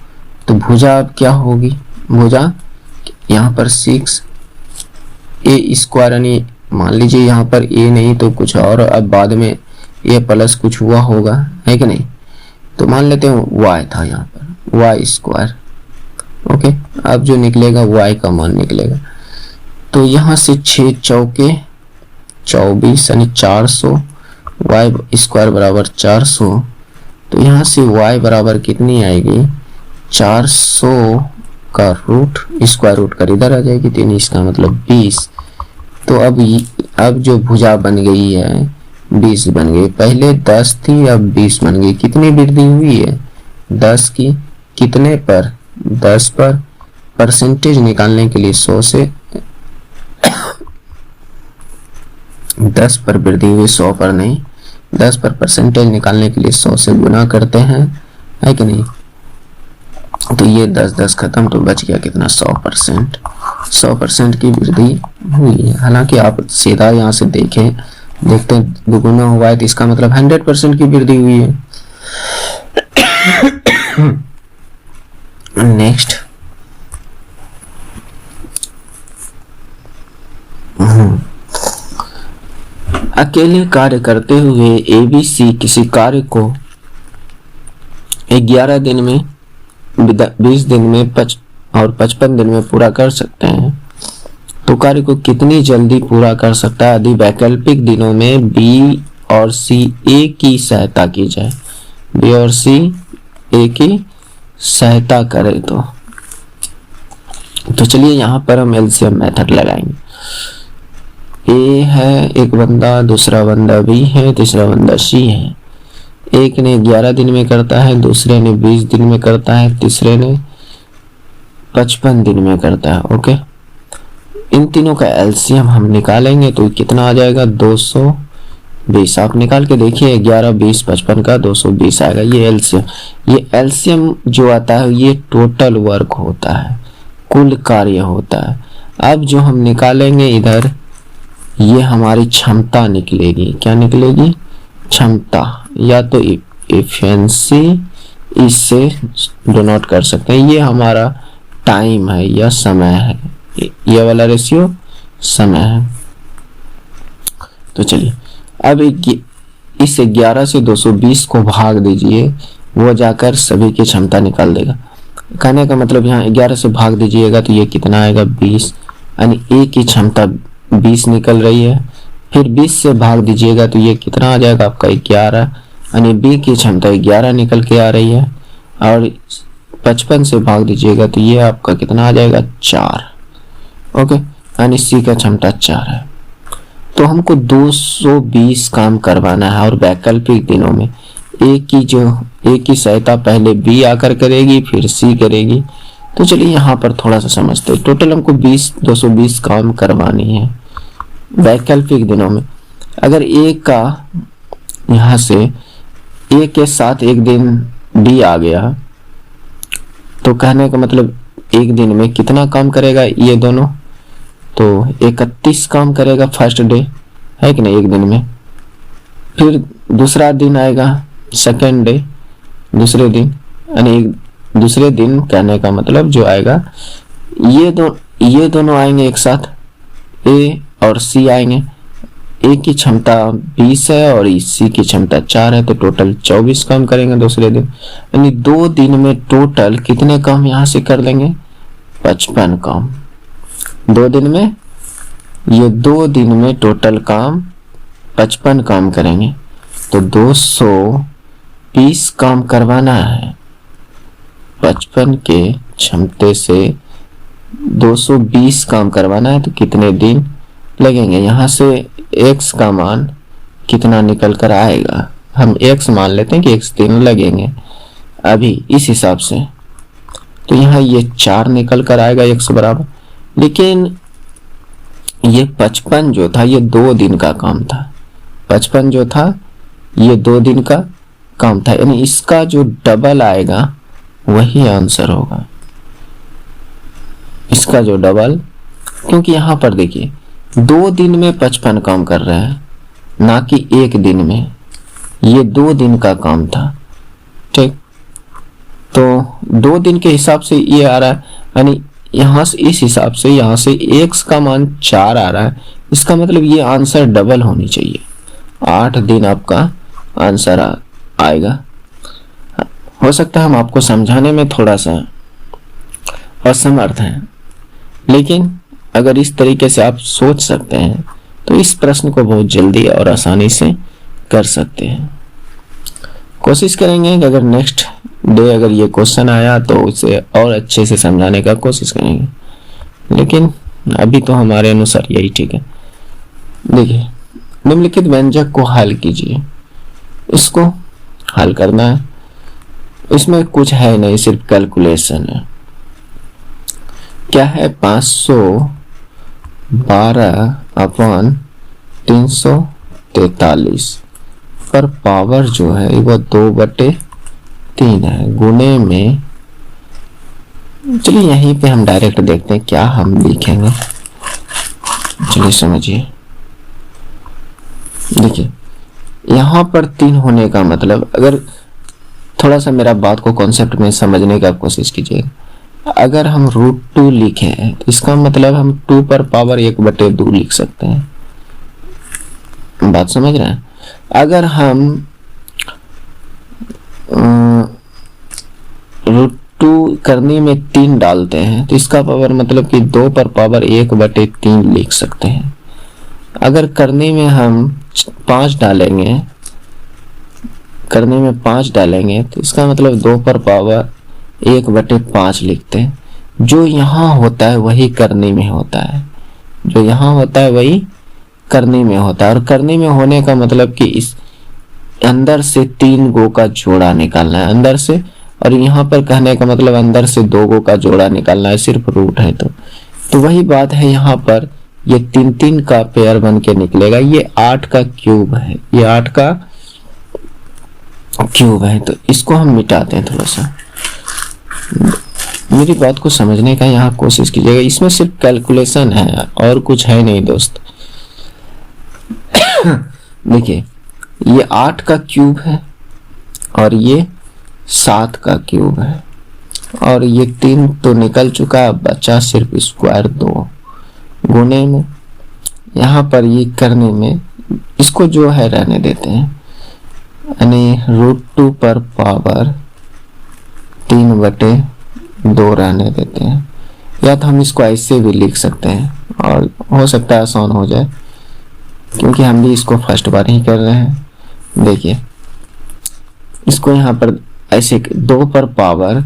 तो भुजा अब क्या होगी, भुजा यहाँ पर 6a² यानी मान लीजिए यहाँ पर a नहीं तो कुछ और, अब बाद में a प्लस कुछ हुआ होगा, है कि नहीं। तो मान लेते हैं y था यहाँ पर y², ओके। अब जो निकलेगा y का मान निकलेगा, तो यहाँ से 6 चौके 24 यानी 400, y² बराबर 400, तो यहाँ से y बराबर कितनी आएगी 400 का रूट, स्क्वायर रूट कर इधर आ जाएगी, तो इसका मतलब 20। तो अब जो भुजा बन गई है 20 बन गई, पहले 10 थी अब 20 बन गई। कितनी वृद्धि हुई है 10 की, कितने पर 10 पर। परसेंटेज निकालने के लिए 100 से 10 पर वृद्धि हुई, 100 पर नहीं। 10 पर परसेंटेज निकालने के लिए 100 से गुना करते हैं, है कि नहीं। तो ये 10 खत्म, तो बच गया कितना 100%। 100% की वृद्धि हुई है। हालांकि आप सीधा यहाँ से देखते हैं दुगुना हुआ है, तो इसका मतलब 100% की वृद्धि हुई है। नेक्स्ट अकेले कार्य करते हुए ABC किसी कार्य को 11 दिन में, 20 दिन में और 55 दिन में पूरा कर सकते हैं, तो कार्य को कितनी जल्दी पूरा कर सकता है यदि वैकल्पिक दिनों में B और C A की सहायता की जाए। B और C A की सहायता करे तो चलिए यहाँ पर हम LCM मेथड लगाएंगे। A है एक बंदा, दूसरा बंदा B है, तीसरा बंदा C है। एक ने 11 दिन में करता है, दूसरे ने 20 दिन में करता है, तीसरे ने 55 दिन में करता है, ओके। इन तीनों का LCM हम निकालेंगे तो कितना आ जाएगा 220। आप निकाल के देखिए 11, 20, 55 का 220 आएगा। ये LCM जो आता है ये टोटल वर्क होता है, कुल कार्य होता है। अब जो हम निकालेंगे इधर ये हमारी क्षमता निकलेगी। क्या निकलेगी क्षमता, या तो एफिशिएंसी, इससे डिनोट कर सकते हैं। ये हमारा टाइम है या समय है, ये वाला रेशियो समय है। तो चलिए अब इस 11 से 220 को भाग दीजिए, वो जाकर सभी की क्षमता निकाल देगा। कहने का मतलब यहाँ 11 से भाग दीजिएगा तो ये कितना आएगा 20, यानी ए की क्षमता 20 निकल रही है। फिर 20 से भाग दीजिएगा तो ये कितना आ जाएगा आपका 11, यानी बी की क्षमता 11 निकल के आ रही है। और 55 से भाग दीजिएगा तो ये आपका कितना आ जाएगा 4, ओके, यानी सी का क्षमता 4 है। तो हमको 220 काम करवाना है और वैकल्पिक दिनों में ए की सहायता पहले बी आकर करेगी, फिर सी करेगी। तो चलिए यहाँ पर थोड़ा सा समझते हैं। टोटल हमको 220 काम करवानी है वैकल्पिक दिनों में। अगर ए का यहाँ से ए के साथ एक दिन डी आ गया तो कहने का मतलब एक दिन में कितना काम करेगा ये दोनों, तो 31 काम करेगा फर्स्ट डे, है कि नहीं, एक दिन में। फिर दूसरा दिन आएगा सेकेंड डे, दूसरे दिन, यानी दूसरे दिन कहने का मतलब जो आएगा ये दोनों आएंगे एक साथ, ए और सी आएंगे। ए की क्षमता 20 है और सी की क्षमता 4 है, तो टोटल 24 काम करेंगे दूसरे दिन। यानी 2 दिन में टोटल कितने काम यहाँ से कर लेंगे, 55 काम। 2 दिन में, ये 2 दिन में टोटल काम 55 काम करेंगे। तो 220 काम करवाना है, 55 के क्षमते से 220 काम करवाना है, तो कितने दिन लगेंगे। यहाँ से x का मान कितना निकल कर आएगा, हम x मान लेते हैं कि x दिन लगेंगे अभी इस हिसाब से। तो यहाँ ये 4 निकल कर आएगा x बराबर। लेकिन ये 55 जो था ये 2 दिन का काम था, 55 जो था ये 2 दिन का काम था, यानी इसका जो डबल आएगा वही आंसर होगा, इसका जो डबल। क्योंकि यहाँ पर देखिए 2 दिन में 55 काम कर रहे हैं, ना कि एक दिन में। ये 2 दिन का काम था, ठीक। तो 2 दिन के हिसाब से ये आ रहा है, यानी यहाँ से इस हिसाब से यहाँ से x का मान 4 आ रहा है। इसका मतलब ये आंसर डबल होनी चाहिए, 8 दिन आपका आंसर आएगा। हो सकता है हम आपको समझाने में थोड़ा सा असमर्थ हैं, लेकिन अगर इस तरीके से आप सोच सकते हैं तो इस प्रश्न को बहुत जल्दी और आसानी से कर सकते हैं। कोशिश करेंगे कि अगर नेक्स्ट डे अगर ये क्वेश्चन आया तो उसे और अच्छे से समझाने का कोशिश करेंगे, लेकिन अभी तो हमारे अनुसार यही ठीक है। देखिए, निम्नलिखित व्यंजक को हल कीजिए। इसको हल करना है, इसमें कुछ है नहीं, सिर्फ कैलकुलेशन है। क्या है, 512/343 पर पावर जो है वो 2/3 है, गुने में। चलिए यहीं पे हम डायरेक्ट देखते हैं क्या हम लिखेंगे। चलिए समझिए, देखिए यहाँ पर 3 होने का मतलब, अगर थोड़ा सा मेरा बात को कॉन्सेप्ट में समझने का कोशिश कीजिए। अगर हम √2 लिखे हैं तो इसका मतलब हम 2 पर पावर 1/2 लिख सकते हैं, बात समझ रहे हैं। अगर हम √2 करने में 3 डालते हैं तो इसका पावर मतलब कि 2 पर पावर 1/3 लिख सकते हैं। अगर करने में हम 5 डालेंगे, तो इसका मतलब 2 पर पावर 1/5 लिखते हैं। जो यहाँ होता है वही करने में होता है, जो यहाँ होता है वही करने में होता है। और करने में होने का मतलब कि इस अंदर से 3 गो का जोड़ा निकालना है अंदर से, और यहाँ पर कहने का मतलब अंदर से 2 गो का जोड़ा निकालना है, सिर्फ रूट है। तो वही बात है, यहाँ पर ये 3-3 का पेयर बन के निकलेगा। ये 8 का क्यूब है, ये 8 का क्यूब है। तो इसको हम मिटाते हैं। थोड़ा सा मेरी बात को समझने का यहाँ कोशिश कीजिएगा, इसमें सिर्फ कैलकुलेशन है और कुछ है नहीं दोस्त। देखिए, ये 8 का क्यूब है और ये 7 का क्यूब है, और ये 3 तो निकल चुका है, बचा सिर्फ स्क्वायर 2 गुने में। यहाँ पर ये करने में इसको जो है रहने देते हैं, यानी √2 पर पावर 3/2 रहने देते हैं। या तो हम इसको ऐसे भी लिख सकते हैं और हो सकता है आसान हो जाए, क्योंकि हम भी इसको फर्स्ट बार ही कर रहे हैं। देखिए, इसको यहाँ पर ऐसे 2 पर पावर,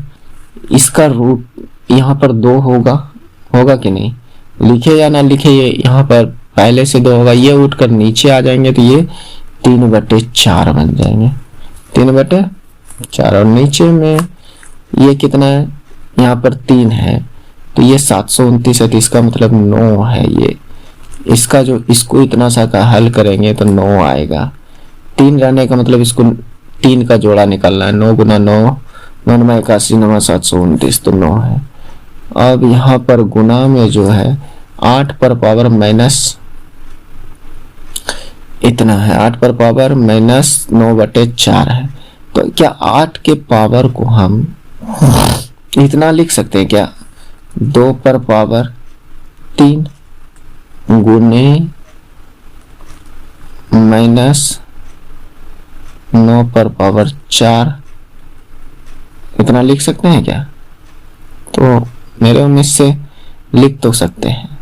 इसका रूट यहाँ पर 2 होगा कि नहीं, लिखे या ना लिखे ये यहाँ पर पहले से 2 होगा, ये उठकर नीचे आ जाएंगे तो ये 3/4 बन जाएंगे, 3/4। और नीचे में ये कितना है, यहाँ पर 3 है तो ये 729 है, तो इसका मतलब 9 है। ये इसका जो इसको इतना सा का हल करेंगे तो 9 आएगा। 3 रहने का मतलब इसको 3 का जोड़ा निकालना है। 9 गुना 9, 9 में 81, 9 729 तो 9 है। अब यहाँ पर गुना में जो है 8 पर पावर माइनस इतना है, 8 पर पावर माइनस 9/4 है। तो क्या 8 के पावर को हम इतना लिख सकते हैं क्या, 2 पर पावर 3 गुने माइनस 9 पर पावर 4, इतना लिख सकते हैं क्या? तो मेरे उम्मीद से लिख तो सकते हैं,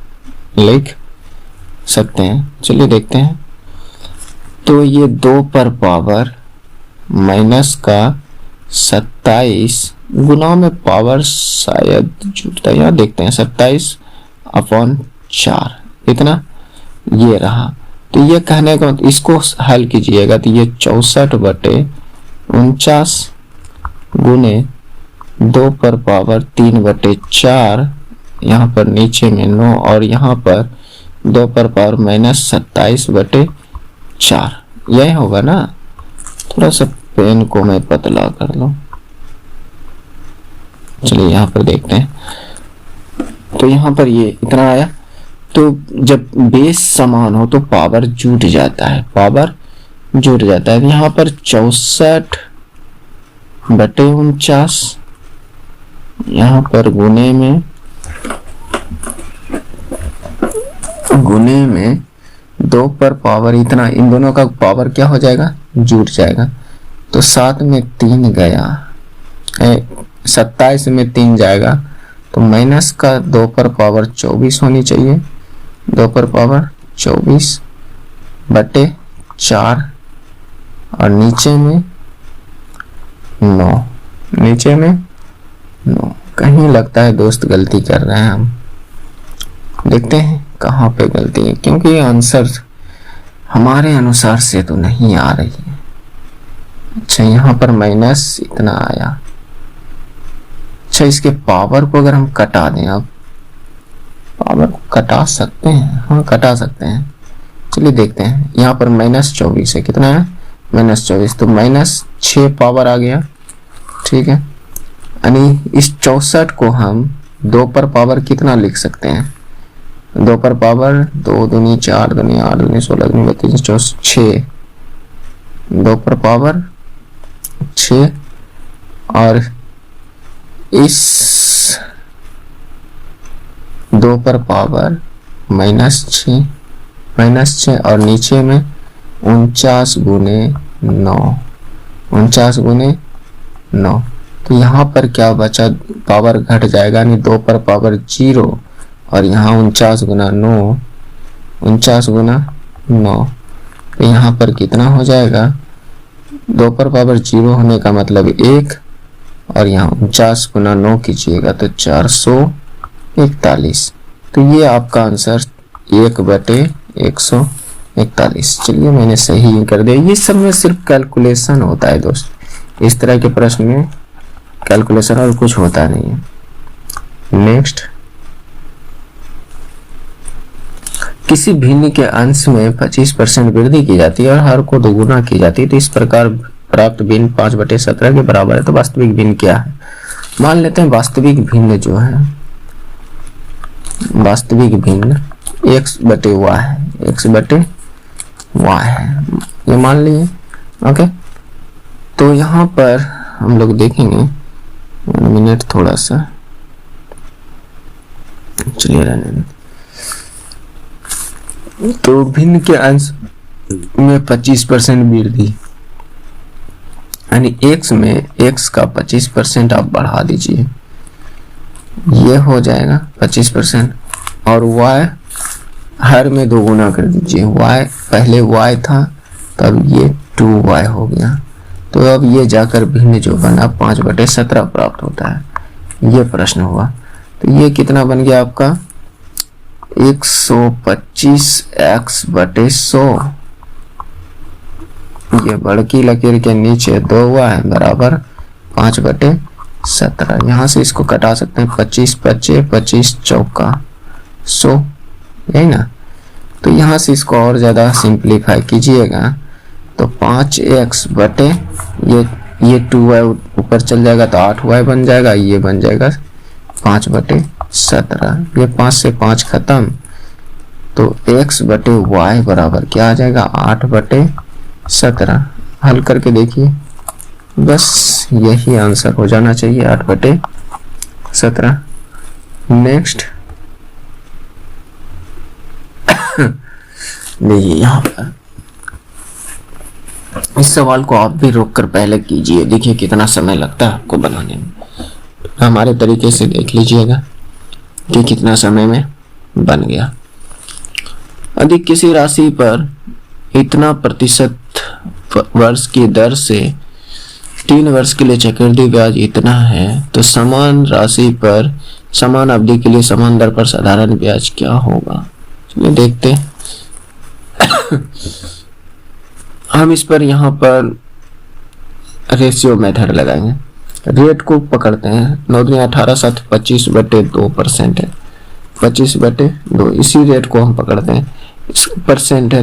लिख सकते हैं। चलिए देखते हैं। तो ये 2 पर पावर माइनस का 27 गुना में पावर शायद जुड़ता है, यहाँ देखते हैं 27/4 इतना ये रहा। तो ये कहने का मतलब इसको हल कीजिएगा तो ये 64/49 गुने 2 पर पावर 3/4, यहाँ पर नीचे में 9 और यहाँ पर 2 पर पावर माइनस 27/4, यही होगा ना। थोड़ा सा पेन को मैं पतला कर लूं। चलिए यहाँ पर देखते हैं। तो यहाँ पर ये इतना आया। तो जब बेस समान हो तो पावर जुट जाता है, पावर जुट जाता है। यहाँ पर 64/49 यहाँ पर गुने में 2 पर पावर इतना, इन दोनों का पावर क्या हो जाएगा, जुट जाएगा। तो 7 में 3 गया, 27 में 3 जाएगा तो माइनस का 2 पर पावर 24 होनी चाहिए, 2 पर पावर 24/4 और नीचे में 9, नीचे में 9। कहीं लगता है दोस्त गलती कर रहे हैं हम, देखते हैं कहाँ पे गलती है, क्योंकि आंसर हमारे अनुसार से तो नहीं आ रही है। अच्छा यहाँ पर माइनस इतना आया। अच्छा इसके पावर को अगर हम कटा दें, अब पावर को कटा सकते हैं, हाँ कटा सकते हैं। चलिए देखते हैं। यहाँ पर -24 है, कितना है -24, तो -6 पावर आ गया, ठीक है। यानी इस 64 को हम 2 पर पावर कितना लिख सकते हैं, 2 पर पावर 2 दूनी 4 दूनी 8 दूनी 16 दूनी 32 24 6, 2 पर पावर 6 और इस 2 पर पावर -6 और नीचे में 49 गुने 9, 49 गुने 9। तो यहाँ पर क्या बचा, पावर घट जाएगा, यानी 2 पर पावर 0 और यहाँ 49 गुना 9, 49 गुना 9। तो यहाँ पर कितना हो जाएगा, 2 पर पावर 0 होने का मतलब 1 और यहाँ 49 गुना 9 कीजिएगा तो 441। तो ये आपका आंसर 1/141। चलिए मैंने सही कर दिया। ये सब में सिर्फ कैलकुलेशन होता है दोस्त, इस तरह के प्रश्न में कैलकुलेशन और कुछ होता नहीं है। नेक्स्ट, किसी भिन्न के अंश में 25% वृद्धि की जाती है और हर को दोगुना की जाती है, तो इस प्रकार प्राप्त भिन्न 5/17 के बराबर है। तो वास्तविक भिन्न क्या है? मान लेते हैं वास्तविक भिन्न जो है, वास्तविक भिन्न x/y है, x/y है, ये मान लिए। ओके, तो यहाँ पर हम लोग देखेंगे, मिनट थोड़ा सा चलिए रहने दें। तो भिन्न के अंश में 25% वृद्धि, यानी x में x का 25% आप बढ़ा दीजिए, ये हो जाएगा 25%। और y हर में 2 गुना कर दीजिए, y पहले y था तब ये 2y हो गया। तो अब ये जाकर भिन्न जो बना 5/17 प्राप्त होता है। ये प्रश्न हुआ। तो ये कितना बन गया आपका 125x बटे 100, ये बड़की लकीर के नीचे 2 हुआ है बराबर 5 बटे 17। यहाँ से इसको कटा सकते हैं, 25 पचे 25 चौका 100, यही ना। तो यहाँ से इसको और ज़्यादा सिंप्लीफाई कीजिएगा तो 5x बटे ये 2y ऊपर चल जाएगा तो 8y बन जाएगा, ये बन जाएगा 5 बटे 17। ये 5 से 5 खत्म, तो x बटे y बराबर क्या आ जाएगा 8 बटे 17। हल करके देखिए, बस यही आंसर हो जाना चाहिए 8 बटे 17। नेक्स्ट देखिए यहाँ पर इस सवाल को आप भी रोक कर पहले कीजिए, देखिए कितना समय लगता है आपको बनाने में। हमारे तरीके से देख लीजिएगा कि कितना समय में बन गया। अधिक किसी राशि पर इतना प्रतिशत वर्ष की दर से 3 वर्ष के लिए चक्रवृद्धि ब्याज इतना है, तो समान राशि पर समान अवधि के लिए समान दर पर साधारण ब्याज क्या होगा। चलिए देखते हैं। हम इस पर यहाँ पर रेशियो मेथड लगाएंगे। रेट को पकड़ते हैं, 9 × 18 7 25 बटे 2% है, 25 बटे 2, इसी रेट को हम पकड़ते हैं। इस परसेंट है,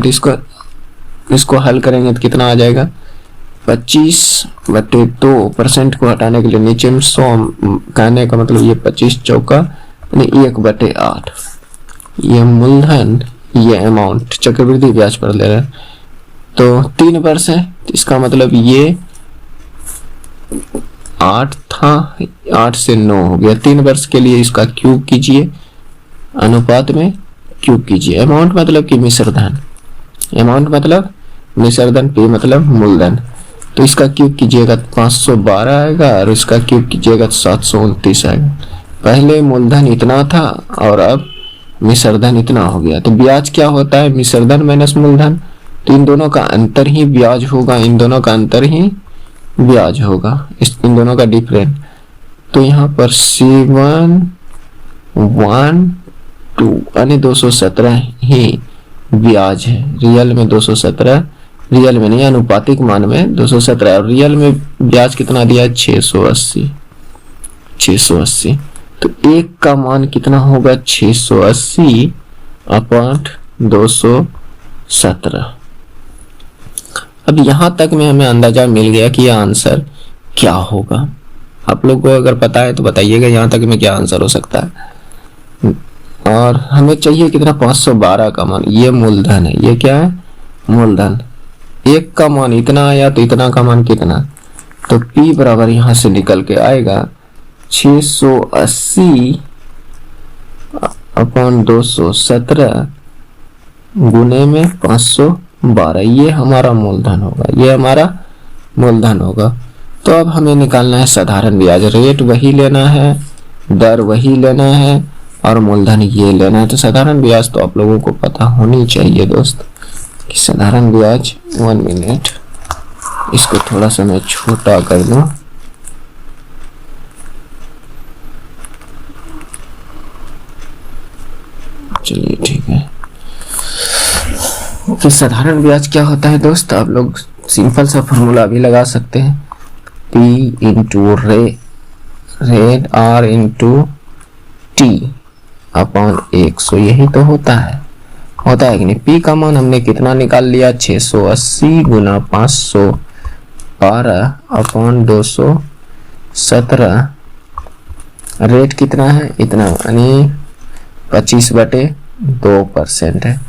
इसको हल करेंगे तो कितना आ जाएगा 25 बटे 2%। को हटाने के लिए नीचे में 100 कहने का मतलब ये 25 चौका 1 बटे 8। ये मूलधन, ये अमाउंट चक्रवृद्धि ब्याज पर ले रहे हैं, तो 3 वर्ष है, इसका मतलब ये 8 था, 8 से 9 हो गया। 3 वर्ष के लिए इसका क्यूब कीजिए, अनुपात में क्यूब कीजिए। अमाउंट मतलब कि मिश्रधन, अमाउंट मतलब मिश्रधन, पी मतलब मूलधन, तो इसका क्यूब कीजिएगा तो 512 आएगा और इसका क्यूब कीजिएगा तो 729 आएगा। पहले मूलधन इतना था और अब मिश्रधन इतना हो गया। तो ब्याज क्या होता है, मिश्रधन माइनस मूलधन, तो इन दोनों का अंतर ही ब्याज होगा, इन दोनों का अंतर ही ब्याज होगा, इन दोनों का डिफरेंस। तो यहाँ पर 712 यानी 217 ही ब्याज है। रियल में 217, रियल में नहीं अनुपातिक मान में 217, और रियल में ब्याज कितना दिया है 680। तो एक का मान कितना होगा 680 अपॉन 217। अब यहां तक में हमें अंदाजा मिल गया कि यह आंसर क्या होगा। आप लोग को अगर पता है तो बताइएगा यहां तक में क्या आंसर हो सकता है। और हमें चाहिए कितना 512 का मान, ये मूलधन है, ये क्या है मूलधन। एक का मान इतना आया तो इतना का मान कितना, तो P बराबर यहां से निकल के आएगा 680 अपॉन 217 गुने में 512, ये हमारा मूलधन होगा, ये हमारा मूलधन होगा। तो अब हमें निकालना है साधारण ब्याज। रेट वही लेना है, दर वही लेना है और मूलधन ये लेना है। तो साधारण ब्याज तो आप लोगों को पता होनी चाहिए दोस्त कि साधारण ब्याज 1 मिनट, इसको थोड़ा सा मैं छोटा कर दूं। चलिए ठीक है। फिर साधारण ब्याज क्या होता है दोस्त, आप लोग सिंपल सा फॉर्मूला भी लगा सकते हैं, P into rate R into T upon 100, यही तो होता है कि नहीं। P का मान हमने कितना निकाल लिया 680 गुना 512 अपॉन 217। रेट कितना है इतना, यानी 25 बटे 2% है।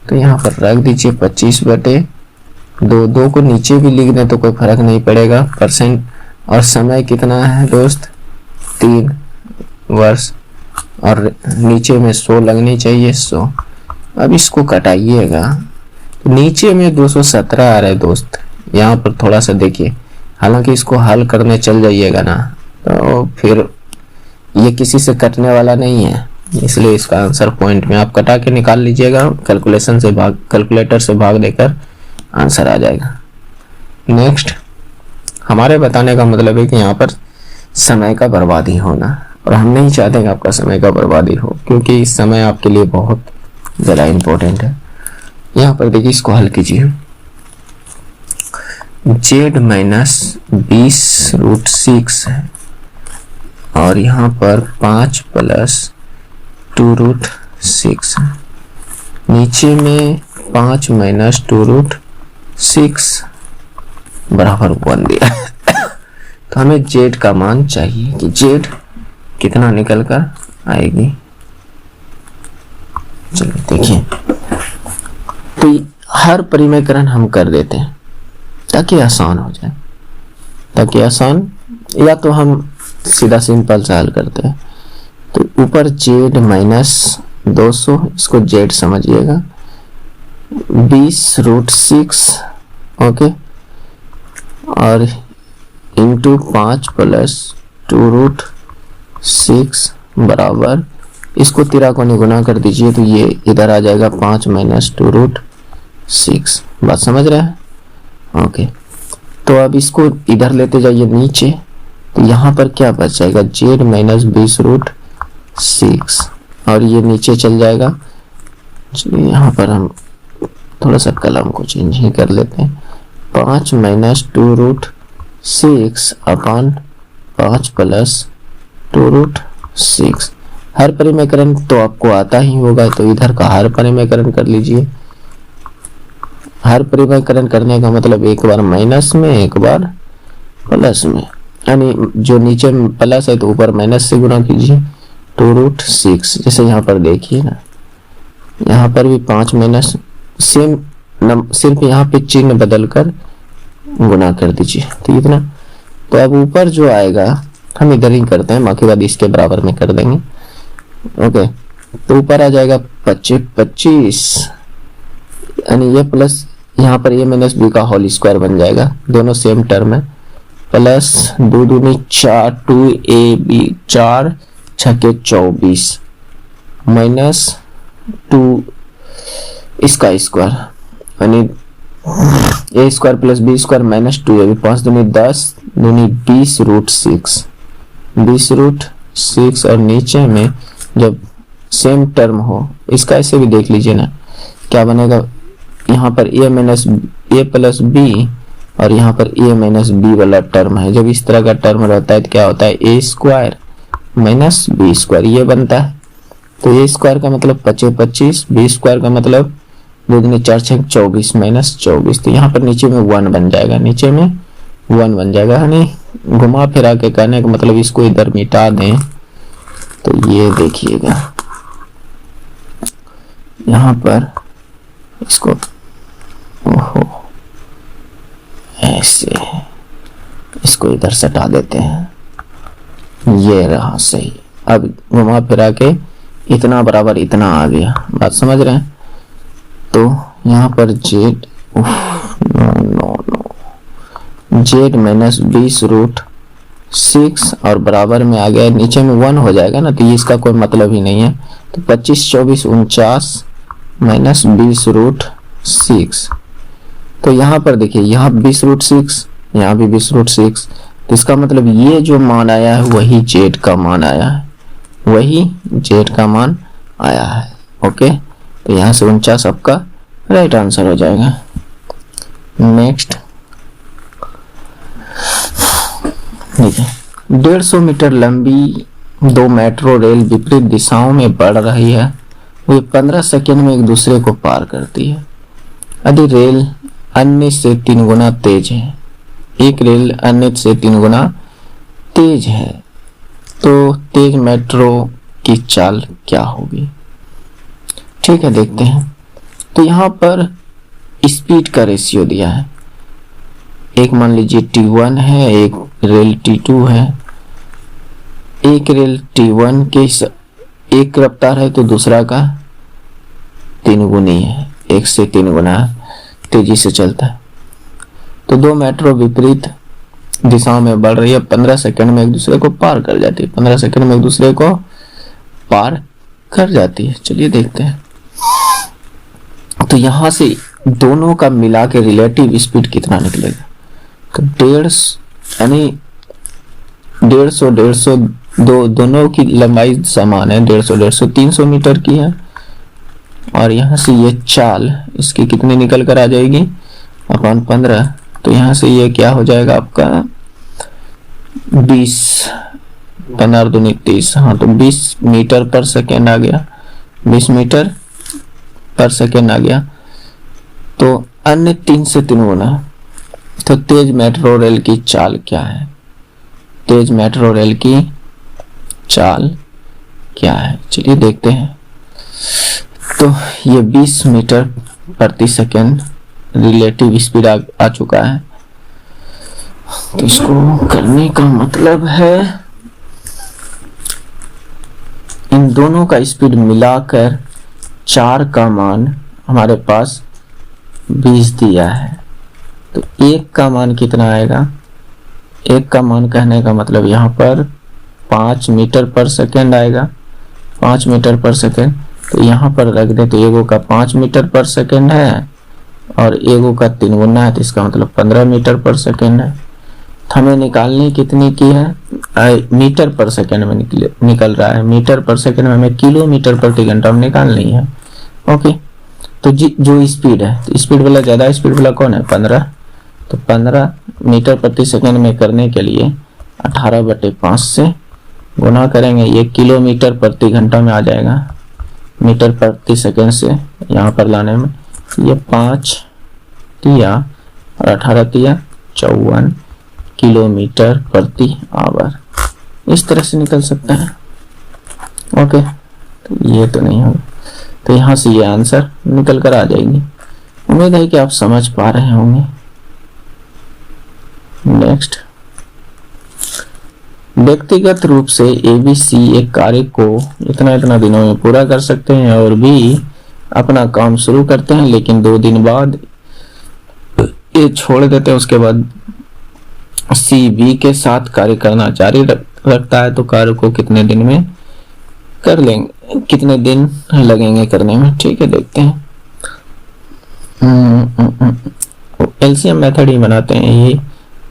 तो यहाँ पर रख दीजिए 25 बटे 2 को नीचे भी लिख दें तो कोई फर्क नहीं पड़ेगा परसेंट। और समय कितना है दोस्त 3 वर्ष, और नीचे में 100 लगनी चाहिए 100। अब इसको कटाइएगा तो नीचे में 217 आ रहा है दोस्त। यहाँ पर थोड़ा सा देखिए, हालांकि इसको हल करने चल जाइएगा ना तो फिर ये किसी से कटने वाला नहीं है, इसलिए इसका आंसर पॉइंट में आप कटा के निकाल लीजिएगा, कैलकुलेटर से भाग देकर आंसर आ जाएगा। नेक्स्ट, हमारे बताने का मतलब है कि यहाँ पर समय का बर्बादी होना, और हम नहीं चाहते कि आपका समय का बर्बादी हो, क्योंकि इस समय आपके लिए बहुत ज़्यादा इम्पोर्टेंट है। यहाँ पर देखिए, इसको हल कीजिए। z माइनस 20√6 है और यहाँ पर 5 प्लस 2√6 है। नीचे में 5 माइनस 2√6 बराबर 1 दिया तो हमें z का मान चाहिए कि z कितना निकल कर आएगी। चलिए देखिए, तो हर परिमेयकरण हम कर देते हैं ताकि आसान हो जाए, या तो हम सीधा सिंपल से हल करते हैं। तो ऊपर z माइनस 200, इसको z समझिएगा, 20√6 ओके, और इंटू 5 प्लस 2√6 बराबर, इसको तिराकोणी गुना कर दीजिए तो ये इधर आ जाएगा 5 माइनस 2√6। बात समझ रहे हैं? ओके, तो अब इसको इधर लेते जाइए नीचे, तो यहाँ पर क्या बच जाएगा, z माइनस 20√6 और ये नीचे चल जाएगा। यहाँ पर हम थोड़ा सा कलम को चेंज ही कर लेते हैं। 5 माइनस 2√6 अपॉन 5 प्लस 2√6। हर परिमेयकरण तो आपको आता ही होगा, तो इधर का हर परिमेयकरण कर लीजिए। हर परिमेयकरण करने का मतलब एक बार माइनस में एक बार प्लस में, यानी जो नीचे प्लस है तो ऊपर माइनस से गुना कीजिए 2√6। जैसे यहाँ पर देखिए ना, यहाँ पर भी 5 माइनस सेम, सिर्फ यहाँ पे चिन्ह बदल कर गुना कर दीजिए, तो इतना। तो अब ऊपर जो आएगा हम इधर ही करते हैं, बाकी बाद इसके बराबर में कर देंगे। ओके, तो ऊपर आ जाएगा 25, यानी ये प्लस यहाँ पर ये माइनस बी का होल स्क्वायर बन जाएगा, दोनों सेम टर्म है, प्लस 2 दूनी 4, 2ab 4 छके 24 माइनस 2 इसका स्क्वायर, यानी a square plus b square minus 2ab, 5 दूनी 10 दूनी 20√6, 20√6। और नीचे में जब सेम टर्म हो, इसका ऐसे भी देख लीजिए ना, क्या बनेगा, यहाँ पर a minus a plus b और यहाँ पर a माइनस b वाला टर्म है। जब इस तरह का टर्म रहता है तो क्या होता है, a square minus b square, ये बनता है। तो a स्क्वायर का मतलब 25, b स्क्वायर का मतलब 2 दूनी 4 छः 24 माइनस 24। तो यहाँ पर नीचे में 1 बन जाएगा, नीचे में 1 बन जाएगा, यानी घुमा फिरा के कहने का मतलब इसको इधर मिटा दें तो ये देखिएगा, यहाँ पर इसको ओहो ऐसे इसको इधर सटा देते हैं, ये रहा सही। अब घुमा फिरा के इतना बराबर इतना आ गया, बात समझ रहे हैं? तो यहाँ पर z z माइनस 20√6 और बराबर में आ गया, नीचे में 1 हो जाएगा ना, तो ये इसका कोई मतलब ही नहीं है। तो 25, 24, 49 माइनस 20√6। तो यहाँ पर देखिए, यहाँ 20√6, यहाँ भी 20√6, तो इसका मतलब ये जो मान आया है वही z का मान आया है, वही z का मान आया है। ओके, तो यहाँ से 49 आपका राइट आंसर हो जाएगा। नेक्स्ट ठीक है, 150 मीटर लंबी 2 मेट्रो रेल विपरीत दिशाओं में बढ़ रही है, वे 15 सेकेंड में एक दूसरे को पार करती है। यदि रेल अन्य से 3 गुना तेज है, एक रेल अन्य से 3 गुना तेज है, तो तेज मेट्रो की चाल क्या होगी? ठीक है, देखते हैं। तो यहाँ पर स्पीड का रेशियो दिया है, एक मान लीजिए T1 है, एक रेल T2 है। एक रेल T1 के एक रफ्तार है तो दूसरा का 3 गुनी है, 1 से 3 गुना तेजी से चलता है। तो 2 मेट्रो विपरीत दिशाओं में बढ़ रही है, 15 सेकंड में एक दूसरे को पार कर जाती है, 15 सेकंड में एक दूसरे को पार कर जाती है। चलिए देखते हैं। तो यहां से दोनों का मिला के रिलेटिव स्पीड कितना निकलेगा? तो 150 यानी 150 दोनों की लंबाई समान है, 150 300 मीटर की है। और यहाँ से ये चाल इसकी कितनी निकल कर आ जाएगी अपन 15, तो यहाँ से ये क्या हो जाएगा आपका 20, 15 दूनी 30, हाँ तो 20 मीटर पर सेकेंड आ गया, 20 मीटर पर सेकेंड आ गया। तो अन्य 3 से 3 गुना। तो तेज मेट्रो रेल की चाल क्या है, तेज मेट्रो रेल की चाल क्या है, चलिए देखते हैं। तो ये 20 मीटर प्रति सेकेंड रिलेटिव स्पीड आ चुका है। तो इसको करने का मतलब है इन दोनों का स्पीड मिलाकर 4 का मान हमारे पास 20 दिया है। तो 1 का मान कितना आएगा, 1 का मान कहने का मतलब यहाँ पर 5 मीटर पर सेकेंड आएगा, 5 मीटर पर सेकेंड। तो यहाँ पर रख दे तो एगो का 5 मीटर पर सेकेंड है और एगो का 3 गुना है, तो इसका मतलब 15 मीटर पर सेकेंड है। तो हमें निकालनी कितनी की है, मीटर पर सेकेंड में निकल रहा है, मीटर पर सेकेंड में हमें किलोमीटर प्रति घंटा में निकालनी है। ओके, तो जो स्पीड है, तो स्पीड वाला ज़्यादा स्पीड वाला कौन है 15, तो 15 मीटर प्रति सेकेंड में करने के लिए 18/5 से गुना करेंगे, ये किलोमीटर प्रति घंटा में आ जाएगा, मीटर प्रति सेकेंड से यहाँ पर लाने में ये 5 तिया और 18 तिया 54 किलोमीटर प्रति आवर, इस तरह से निकल सकता है। ओके, तो ये तो नहीं होगा, तो यहाँ से ये आंसर निकल कर आ जाएगी। उम्मीद है कि आप समझ पा रहे होंगे। नेक्स्ट, व्यक्तिगत रूप से ABC एक कार्य को इतना दिनों में पूरा कर सकते हैं और भी अपना काम शुरू करते हैं, लेकिन 2 दिन बाद ये छोड़ देते हैं। उसके बाद CB के साथ कार्य करना जारी रखता है। तो कार्य को कितने दिन में कर लेंगे, कितने दिन लगेंगे करने में, ठीक है देखते हैं। LCM मेथड ही बनाते हैं, ये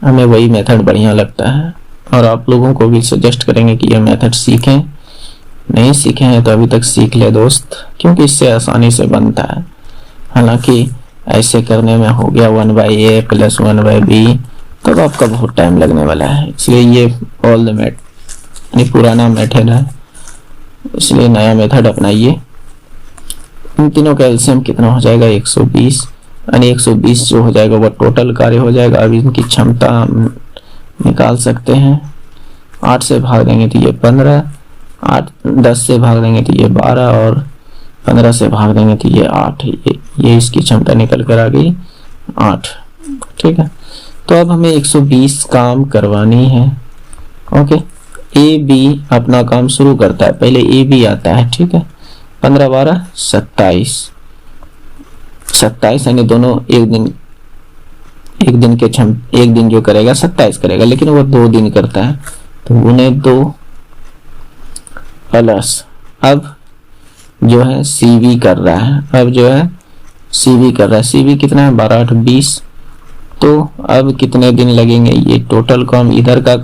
हमें वही मेथड बढ़िया लगता है और आप लोगों को भी सजेस्ट करेंगे कि यह मेथड सीखें। नहीं सीखे हैं तो अभी तक सीख ले दोस्त, क्योंकि इससे आसानी से बनता है। हालांकि ऐसे करने में हो गया 1/A + 1/B, तब आपका बहुत टाइम लगने वाला है। इसलिए ये ऑल द मेथड पुराना मेथड है, इसलिए नया मेथड अपनाइए। इन तीनों का एलसीएम कितना हो जाएगा 120, यानी 120 जो हो जाएगा वो टोटल कार्य हो जाएगा। अब इनकी क्षमता निकाल सकते हैं, 8 से भाग देंगे तो ये 15, 10 से भाग देंगे तो ये 12 और 15 से भाग देंगे तो ये 8। ये इसकी क्षमता निकल कर आ गई 8, ठीक है। तो अब हमें 120 काम करवानी है। ओके, ए बी अपना काम शुरू करता है, पहले ए बी आता है, ठीक है। 15 12 27 यानी दोनों एक दिन जो करेगा 27 करेगा, लेकिन वो 2 दिन करता है तो उन्हें 2 प्लस अब जो है सीवी कर रहा है, अब जो है सीवी कर रहा है। सीवी कितना है 12 8 20। तो अब कितने दिन लगेंगे, ये टोटल काम इधर का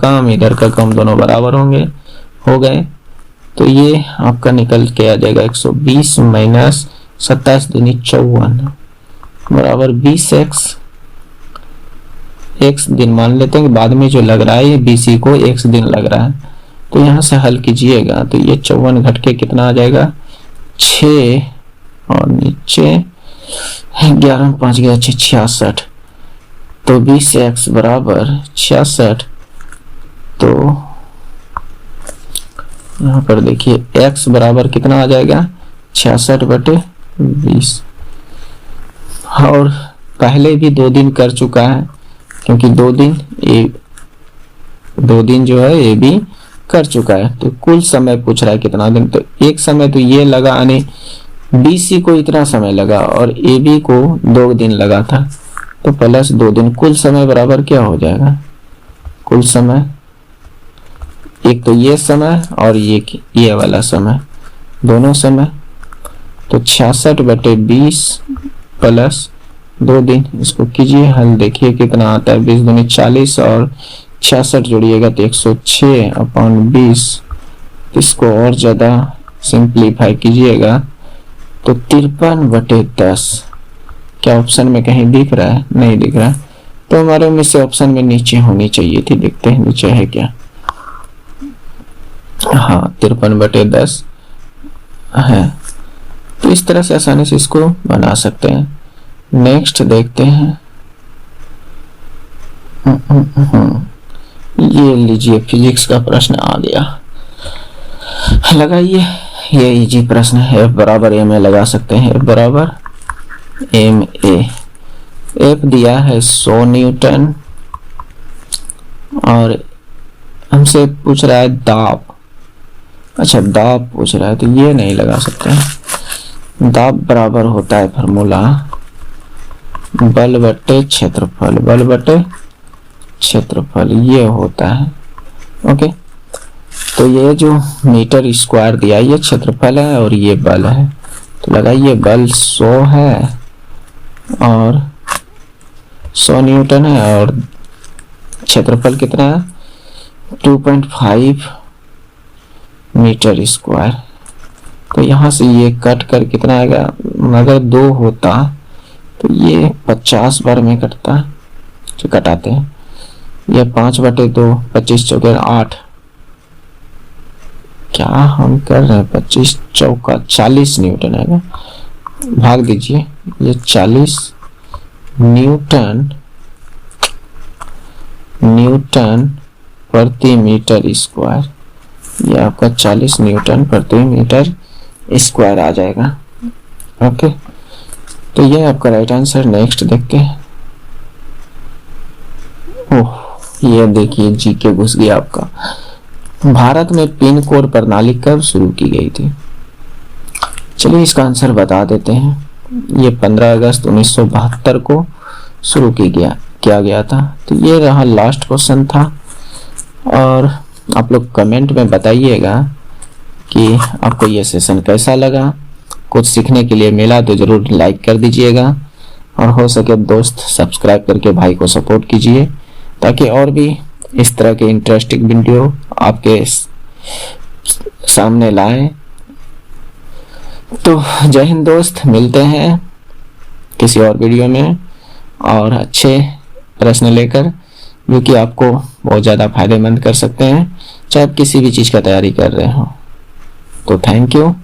काम दोनों बराबर होंगे, हो गए। तो ये आपका निकल के आ जाएगा 120 माइनस 27 दूनी 54 बराबर 20x। x दिन मान लेते हैं कि बाद में जो लग रहा है ये BC को x दिन लग रहा है। तो यहाँ से हल कीजिएगा तो ये 54 घट के कितना आ जाएगा 6 और नीचे 11 5 गया 66। तो 20x बराबर 66। तो यहाँ पर देखिए x बराबर कितना आ जाएगा 66/20। और पहले भी 2 दिन कर चुका है, क्योंकि 2 दिन जो है ये भी कर चुका है। तो कुल समय पूछ रहा है कितना दिन, तो एक समय तो ये लगा, यानी BC को इतना समय लगा और AB को 2 दिन लगा था, तो प्लस 2 दिन, कुल समय बराबर क्या हो जाएगा, कुल समय एक तो ये समय और ये वाला समय, दोनों समय। तो 66/20 प्लस 2 दिन, इसको कीजिए हल, देखिए कितना आता है 20 दूनी 40 और 66 जोड़िएगा तो 106/20 इसको और ज़्यादा सिंप्लीफाई कीजिएगा तो 53/10 क्या ऑप्शन में कहीं दिख रहा है? नहीं दिख रहा, तो हमारे में से ऑप्शन में नीचे होनी चाहिए थी। देखते हैं नीचे है क्या। हाँ, 53/10 है। तो इस तरह से आसानी से इसको बना सकते हैं। नेक्स्ट देखते हैं। ये लीजिए, फिजिक्स का प्रश्न आ गया, लगाइए। ये इजी प्रश्न है। F बराबर एम ए लगा सकते हैं। F बराबर एम ए। F दिया है 100 न्यूटन और हमसे पूछ रहा है दाब। अच्छा, दाब पूछ रहा है तो ये नहीं लगा सकते हैं। दाब बराबर होता है फॉर्मूला बल बटे क्षेत्रफल, बल बटे क्षेत्रफल ये होता है। ओके, तो ये जो मीटर स्क्वायर दिया ये क्षेत्रफल है और ये बल है। तो लगाइए, बल 100 है और 100 न्यूटन है और क्षेत्रफल कितना है? 2.5 मीटर स्क्वायर। तो यहाँ से ये कट कर कितना आएगा? अगर 2 होता तो ये 50 बार में कटता, जो कटाते हैं। ये 5/2, 25 चौके 8। क्या हम कर रहे हैं? 25 चौका 40 न्यूटन आएगा। भाग दीजिए, ये 40 न्यूटन प्रति मीटर स्क्वायर। ये आपका 40 न्यूटन प्रति मीटर स्क्वायर आ जाएगा। ओके, तो ये आपका राइट आंसर। नेक्स्ट देखते हैं। ओह, ये देखिए जीके घुस गया आपका। भारत में पिन कोड प्रणाली कब शुरू की गई थी? चलिए इसका आंसर बता देते हैं। ये 15 अगस्त 1972 को शुरू किया गया था। तो ये रहा लास्ट क्वेश्चन था। और आप लोग कमेंट में बताइएगा कि आपको ये सेशन कैसा लगा। कुछ सीखने के लिए मिला तो जरूर लाइक कर दीजिएगा और हो सके दोस्त सब्सक्राइब करके भाई को सपोर्ट कीजिए, ताकि और भी इस तरह के इंटरेस्टिंग वीडियो आपके सामने लाएं। तो जय हिंद दोस्त, मिलते हैं किसी और वीडियो में और अच्छे प्रश्न लेकर, जो कि आपको बहुत ज़्यादा फायदेमंद कर सकते हैं, चाहे आप किसी भी चीज़ का तैयारी कर रहे हो। तो थैंक यू।